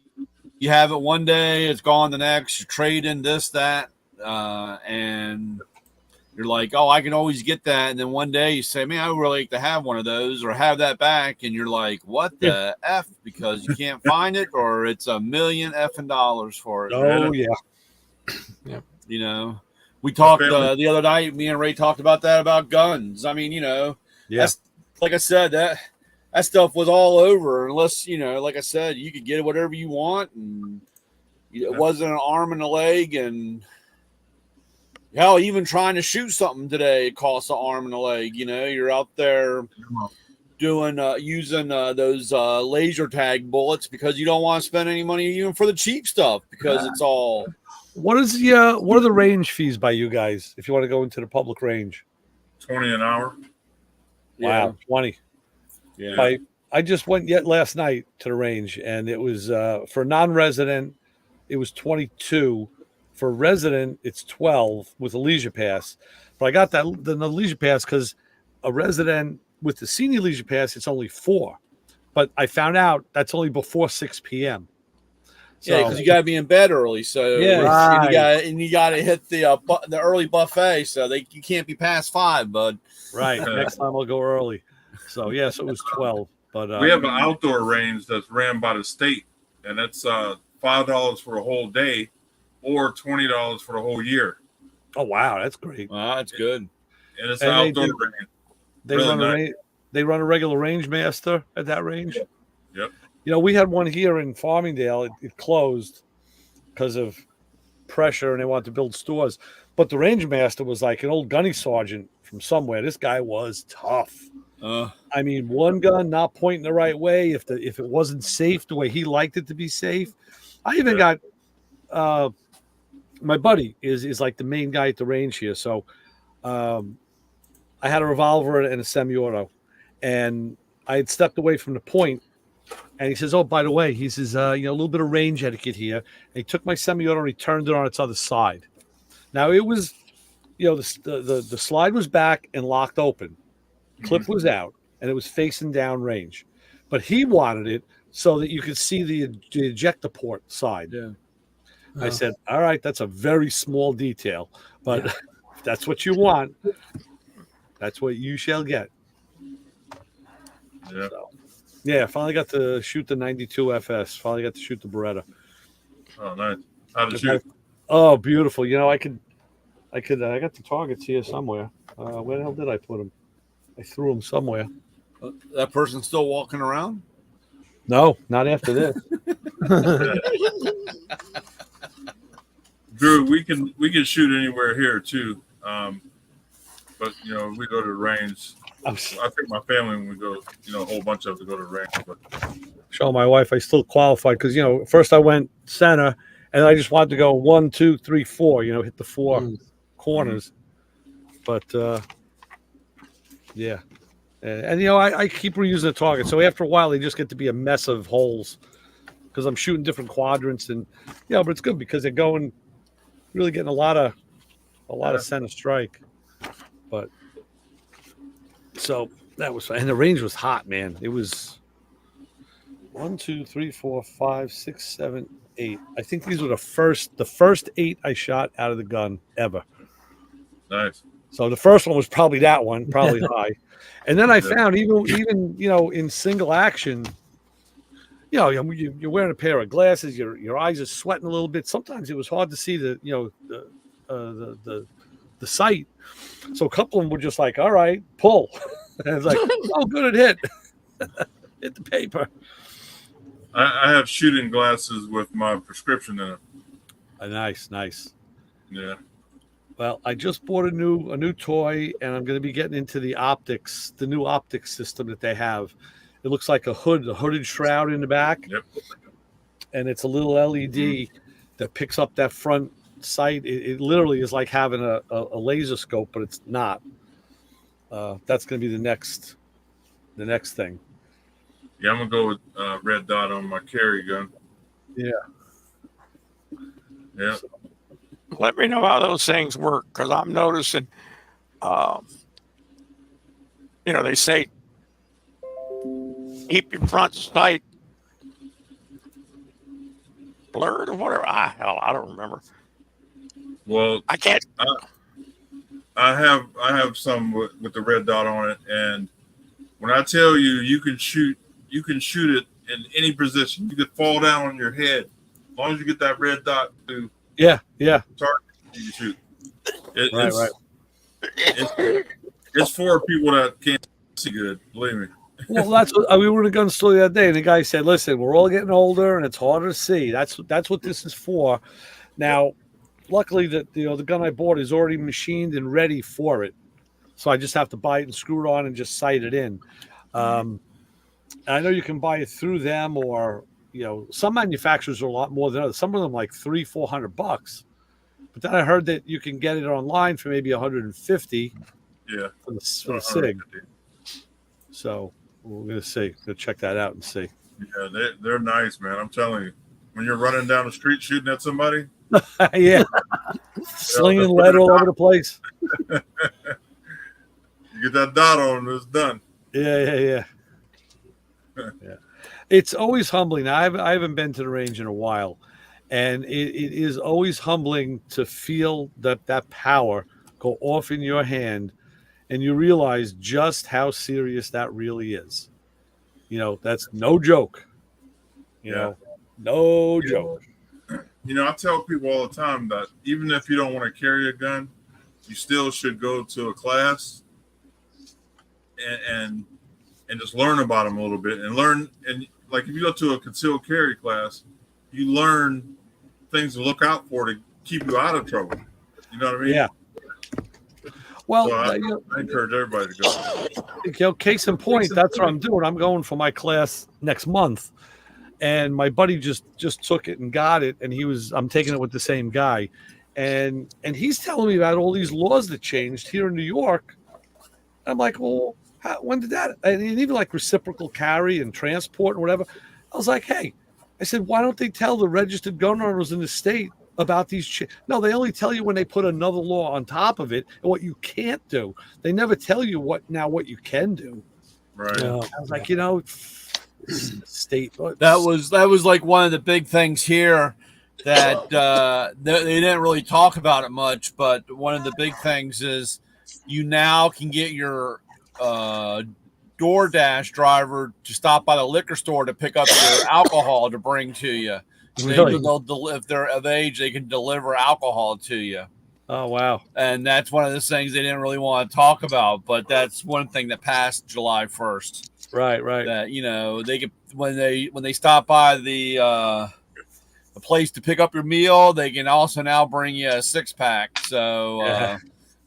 Speaker 3: have it one day, it's gone the next, you trade in this, that, and you're like, oh, I can always get that. And then one day you say, man, I would really like to have one of those or have that back. And you're like, what the F? Because you can't find it or it's $1 million effing dollars for it.
Speaker 4: Oh, yeah.
Speaker 3: We talked the other night, me and Ray talked about that, about guns.
Speaker 4: Yeah.
Speaker 3: That's, like I said, that stuff was all over. Unless like I said, you could get whatever you want, and it wasn't an arm and a leg, and hell, even trying to shoot something today costs an arm and a leg. You're out there doing using those laser tag bullets because you don't want to spend any money even for the cheap stuff because it's all.
Speaker 4: What are the range fees by you guys if you want to go into the public range?
Speaker 1: $20 an hour.
Speaker 4: Wow, 20.
Speaker 3: Yeah.
Speaker 4: I just went last night to the range, and it was for non-resident, it was 22. For resident, it's 12 with a leisure pass. But I got the leisure pass because a resident with the senior leisure pass, it's only 4. But I found out that's only before 6 p.m. So,
Speaker 3: Yeah, because you got to be in bed early, so
Speaker 4: Yeah,
Speaker 3: and you got to hit the early buffet, so you can't be past 5, bud.
Speaker 4: right. Next time I'll go early. So yes, it was 12. But
Speaker 1: We have an outdoor range that's ran by the state, and it's $5 for a whole day, or $20 for the whole year.
Speaker 4: oh wow, that's great.
Speaker 3: Wow, that's good.
Speaker 1: And it's
Speaker 4: And
Speaker 1: an
Speaker 4: they
Speaker 1: outdoor
Speaker 4: do-
Speaker 1: range.
Speaker 4: They
Speaker 1: Really
Speaker 4: run
Speaker 1: nice.
Speaker 4: they run a regular range master at that range.
Speaker 1: Yep.
Speaker 4: We had one here in Farmingdale. It closed because of pressure, and they wanted to build stores. But the range master was like an old gunny sergeant from somewhere. This guy was tough. I mean, one gun not pointing the right way. If it wasn't safe the way he liked it to be safe, I even got my buddy is like the main guy at the range here. So I had a revolver and a semi-auto, and I had stepped away from the point. And he says, "Oh, by the way," he says, a little bit of range etiquette here." And he took my semi-auto and he turned it on its other side. Now it was, the slide was back and locked open. Clip was out, and it was facing down range. But he wanted it so that you could see the ejector port side.
Speaker 3: Yeah.
Speaker 4: I said, "All right, that's a very small detail, but if that's what you want, that's what you shall get."
Speaker 1: Yeah.
Speaker 4: So, yeah, finally got to shoot the 92 FS. Finally got to shoot the Beretta.
Speaker 1: Oh, nice. How to shoot?
Speaker 4: Oh, beautiful. I got the targets here somewhere. Where the hell did I put them? I threw them somewhere.
Speaker 3: That person's still walking around?
Speaker 4: No, not after this.
Speaker 1: Drew, we can shoot anywhere here too. But we go to the range. I think my family, when we go, a whole bunch of us go to the range. But
Speaker 4: Show my wife I still qualified because first I went center and I just wanted to go 1, 2, 3, 4. Hit the 4 corners. But yeah, and I keep reusing the target. So after a while, they just get to be a mess of holes because I'm shooting different quadrants, and but it's good because they're going really getting a lot of center strike. But so that was fun. And the range was hot, man. It was 1, 2, 3, 4, 5, 6, 7, 8. I think these were the first 8 I shot out of the gun ever.
Speaker 1: nice.
Speaker 4: So the first one was probably that one, probably high. And then I found even in single action, you're wearing a pair of glasses, your eyes are sweating a little bit. Sometimes it was hard to see the sight. So a couple of them were just like, "All right, pull." And it's like, "Oh, good, it hit." Hit the paper.
Speaker 1: I have shooting glasses with my prescription in it.
Speaker 4: Nice.
Speaker 1: Yeah.
Speaker 4: Well, I just bought a new toy, and I'm going to be getting into the new optics system that they have. It looks like a hooded shroud in the back.
Speaker 1: Yep.
Speaker 4: And it's a little LED that picks up that front sight. It literally is like having a laser scope, but it's not. That's going to be the next thing.
Speaker 1: Yeah, I'm gonna go with red dot on my carry gun.
Speaker 4: Yeah.
Speaker 1: Yeah.
Speaker 5: Let me know how those things work because I'm noticing, they say keep your front sight blurred or whatever. I don't remember.
Speaker 1: Well,
Speaker 5: I can't.
Speaker 1: I have some with the red dot on it, and when I tell you, you can shoot it in any position. You could fall down on your head as long as you get that red dot to
Speaker 4: Yeah.
Speaker 1: target. You can shoot.
Speaker 4: Right.
Speaker 1: It's for people that can't see good. Believe me.
Speaker 4: Well, that's what we were in a gun store the other day, and the guy said, "Listen, we're all getting older, and it's harder to see. That's what this is for." Now, luckily, the gun I bought is already machined and ready for it, so I just have to buy it and screw it on and just sight it in. I know you can buy it through them, or some manufacturers are a lot more than others. Some of them like $300-400, but then I heard that you can get it online for maybe 150
Speaker 1: Yeah.
Speaker 4: for the SIG. So we're gonna see. Go check that out and see.
Speaker 1: Yeah, they're nice, man. I'm telling you, when you're running down the street shooting at somebody,
Speaker 4: Yeah, slinging lead all over the place.
Speaker 1: you get that dot on, it's done.
Speaker 4: Yeah. It's always humbling. I haven't been to the range in a while, and it is always humbling to feel that power go off in your hand, and you realize just how serious that really is. That's no joke. No joke.
Speaker 1: I tell people all the time that even if you don't want to carry a gun, you still should go to a class and just learn about them a little bit and learn. And like if you go to a concealed carry class, you learn things to look out for to keep you out of trouble. You know what I mean?
Speaker 4: Yeah. Well,
Speaker 1: So I encourage everybody to go.
Speaker 4: Case in point, that's what I'm doing. I'm going for my class next month, and my buddy just took it and got it, and I'm taking it with the same guy, and he's telling me about all these laws that changed here in New York. I'm like, well, when did that? And even like reciprocal carry and transport and whatever. I was like, hey, I said, why don't they tell the registered gun owners in the state about these? No, they only tell you when they put another law on top of it and what you can't do. They never tell you what you can do.
Speaker 1: Right.
Speaker 4: I was like, state.
Speaker 3: That was like one of the big things here that they didn't really talk about it much, but one of the big things is you now can get your DoorDash driver to stop by the liquor store to pick up your alcohol to bring to you.
Speaker 4: Really?
Speaker 3: If they're of age, they can deliver alcohol to you.
Speaker 4: Oh, wow.
Speaker 3: And that's one of the things they didn't really want to talk about, but that's one thing that passed July 1st.
Speaker 4: Right.
Speaker 3: That they could when they stop by the place to pick up your meal, they can also now bring you a 6-pack. So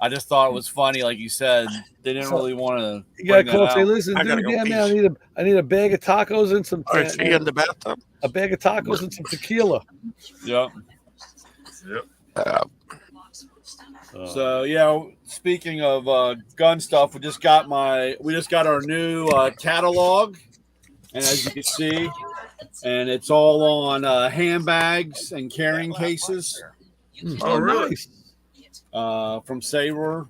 Speaker 3: I just thought it was funny, like you said, they didn't really want to.
Speaker 4: You got to call and say, listen,
Speaker 5: I gotta
Speaker 4: dude,
Speaker 5: go
Speaker 4: man, I need a bag of tacos and some.
Speaker 5: Is he in the bathtub?
Speaker 4: A bag of tacos and some tequila.
Speaker 3: Yep.
Speaker 5: Uh,
Speaker 3: So speaking of gun stuff, we just got our new catalog, and as you can see, and it's all on handbags and carrying cases.
Speaker 1: Oh, really?
Speaker 4: Nice.
Speaker 3: From Sabre.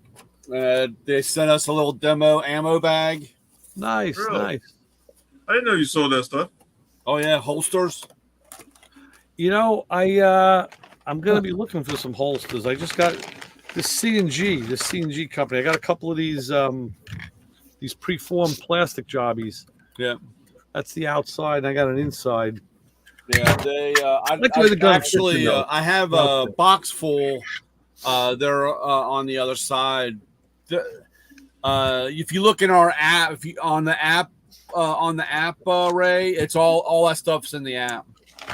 Speaker 3: They sent us a little demo ammo bag.
Speaker 4: Nice.
Speaker 1: Really? I didn't know you sold that stuff.
Speaker 3: Oh yeah, holsters.
Speaker 4: I'm gonna be looking for some holsters. I just got this C&G company. I got a couple of these preformed plastic jobbies.
Speaker 3: Yeah,
Speaker 4: that's the outside. And I got an inside.
Speaker 3: Yeah, I have a box full. They're on the other side. If you look in our app, on the app, Ray, it's all that stuff's in the app.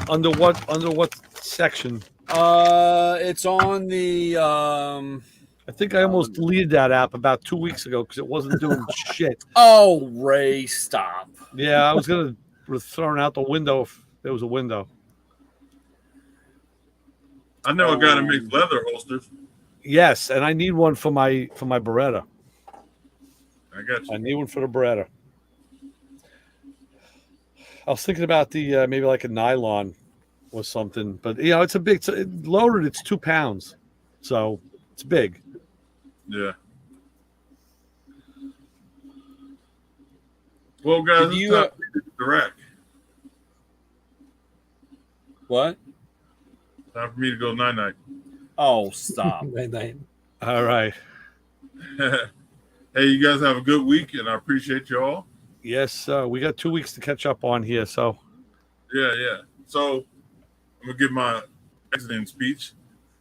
Speaker 4: Under what section?
Speaker 3: It's on the.
Speaker 4: I think I almost deleted that app about 2 weeks ago because it wasn't doing shit.
Speaker 3: Oh, Ray, stop.
Speaker 4: Yeah, I was gonna throw it out the window if there was a window.
Speaker 1: I know a guy that makes leather holsters.
Speaker 4: Yes, and I need one for my Beretta.
Speaker 1: I got you.
Speaker 4: I need one for the Beretta. I was thinking about the maybe like a nylon or something, but it's a big. Loaded, it's 2 pounds, so it's big.
Speaker 1: Yeah. Well, guys, it's time to the rack.
Speaker 3: What?
Speaker 1: Time for me to go night-night.
Speaker 3: Oh, stop.
Speaker 4: All right.
Speaker 1: Hey, you guys have a good week, and I appreciate you all.
Speaker 4: Yes, we got 2 weeks to catch up on here, so.
Speaker 1: Yeah. So I'm going to give my exiting speech.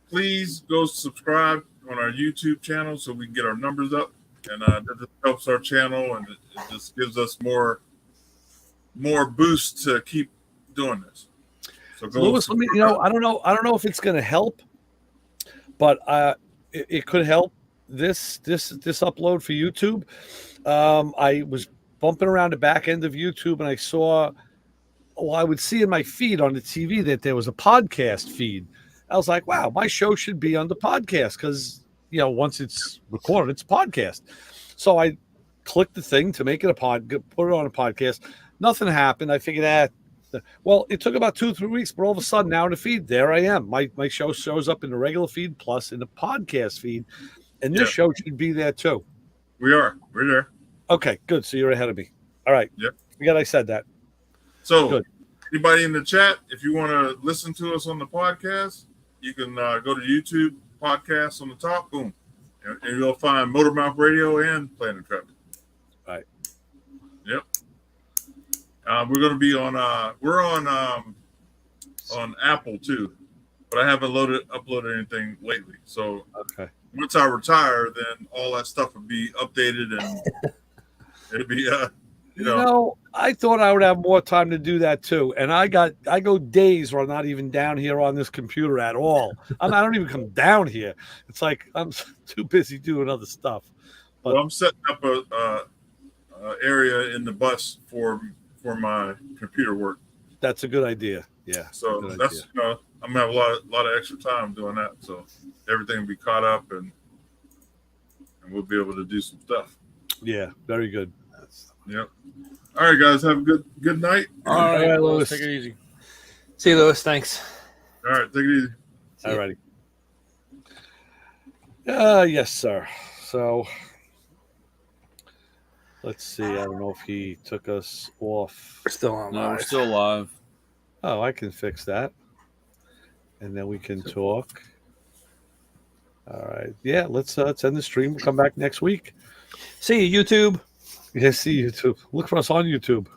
Speaker 1: Please go subscribe on our YouTube channel so we can get our numbers up. and that just helps our channel, and it just gives us more boost to keep doing this. So go,
Speaker 4: Lewis, let me. I don't know if it's going to help, but it could help this upload for YouTube. I was bumping around the back end of YouTube, and I saw. Well, I would see in my feed on the TV that there was a podcast feed. I was like, wow, my show should be on the podcast because, once it's recorded, it's a podcast. So I clicked the thing to make it put it on a podcast. Nothing happened. I figured well, it took about 2-3 weeks, but all of a sudden now in the feed, there I am. My show shows up in the regular feed plus in the podcast feed. And this show should be there too.
Speaker 1: We're there.
Speaker 4: Okay, good. So you're ahead of me. All right.
Speaker 1: Yep.
Speaker 4: Forget I said that.
Speaker 1: So,
Speaker 4: Good.
Speaker 1: Anybody in the chat, if you want to listen to us on the podcast, you can go to YouTube podcast on the top, boom, and you'll find Motormouth Radio and Planet Truck.
Speaker 4: Right.
Speaker 1: Yep. We're going to be on. We're on Apple too, but I haven't uploaded anything lately. So
Speaker 4: Okay.
Speaker 1: once I retire, then all that stuff will be updated and it'll be
Speaker 4: I thought I would have more time to do that too. And I go days where I'm not even down here on this computer at all. I don't even come down here. It's like I'm too busy doing other stuff. But
Speaker 1: Well, I'm setting up a area in the bus for my computer work.
Speaker 4: that's a good idea. Yeah.
Speaker 1: So
Speaker 4: good
Speaker 1: that's
Speaker 4: idea.
Speaker 1: I'm gonna have a lot of extra time doing that. So everything will be caught up and we'll be able to do some stuff.
Speaker 4: Yeah. Very good.
Speaker 1: Yep. All right, guys. Have a good night.
Speaker 3: All right,
Speaker 7: right,
Speaker 3: Lewis.
Speaker 7: Lewis.
Speaker 3: Take it easy.
Speaker 7: See you, Lewis. Thanks.
Speaker 1: All right. Take it easy.
Speaker 4: All righty. Yes, sir. So let's see. I don't know if he took us off.
Speaker 7: We're still on.
Speaker 3: No, we're still live.
Speaker 4: Oh, I can fix that. And then we can talk. All right. Yeah, let's end the stream. We'll come back next week.
Speaker 7: See you, YouTube.
Speaker 4: Yeah, see YouTube. Look for us on YouTube.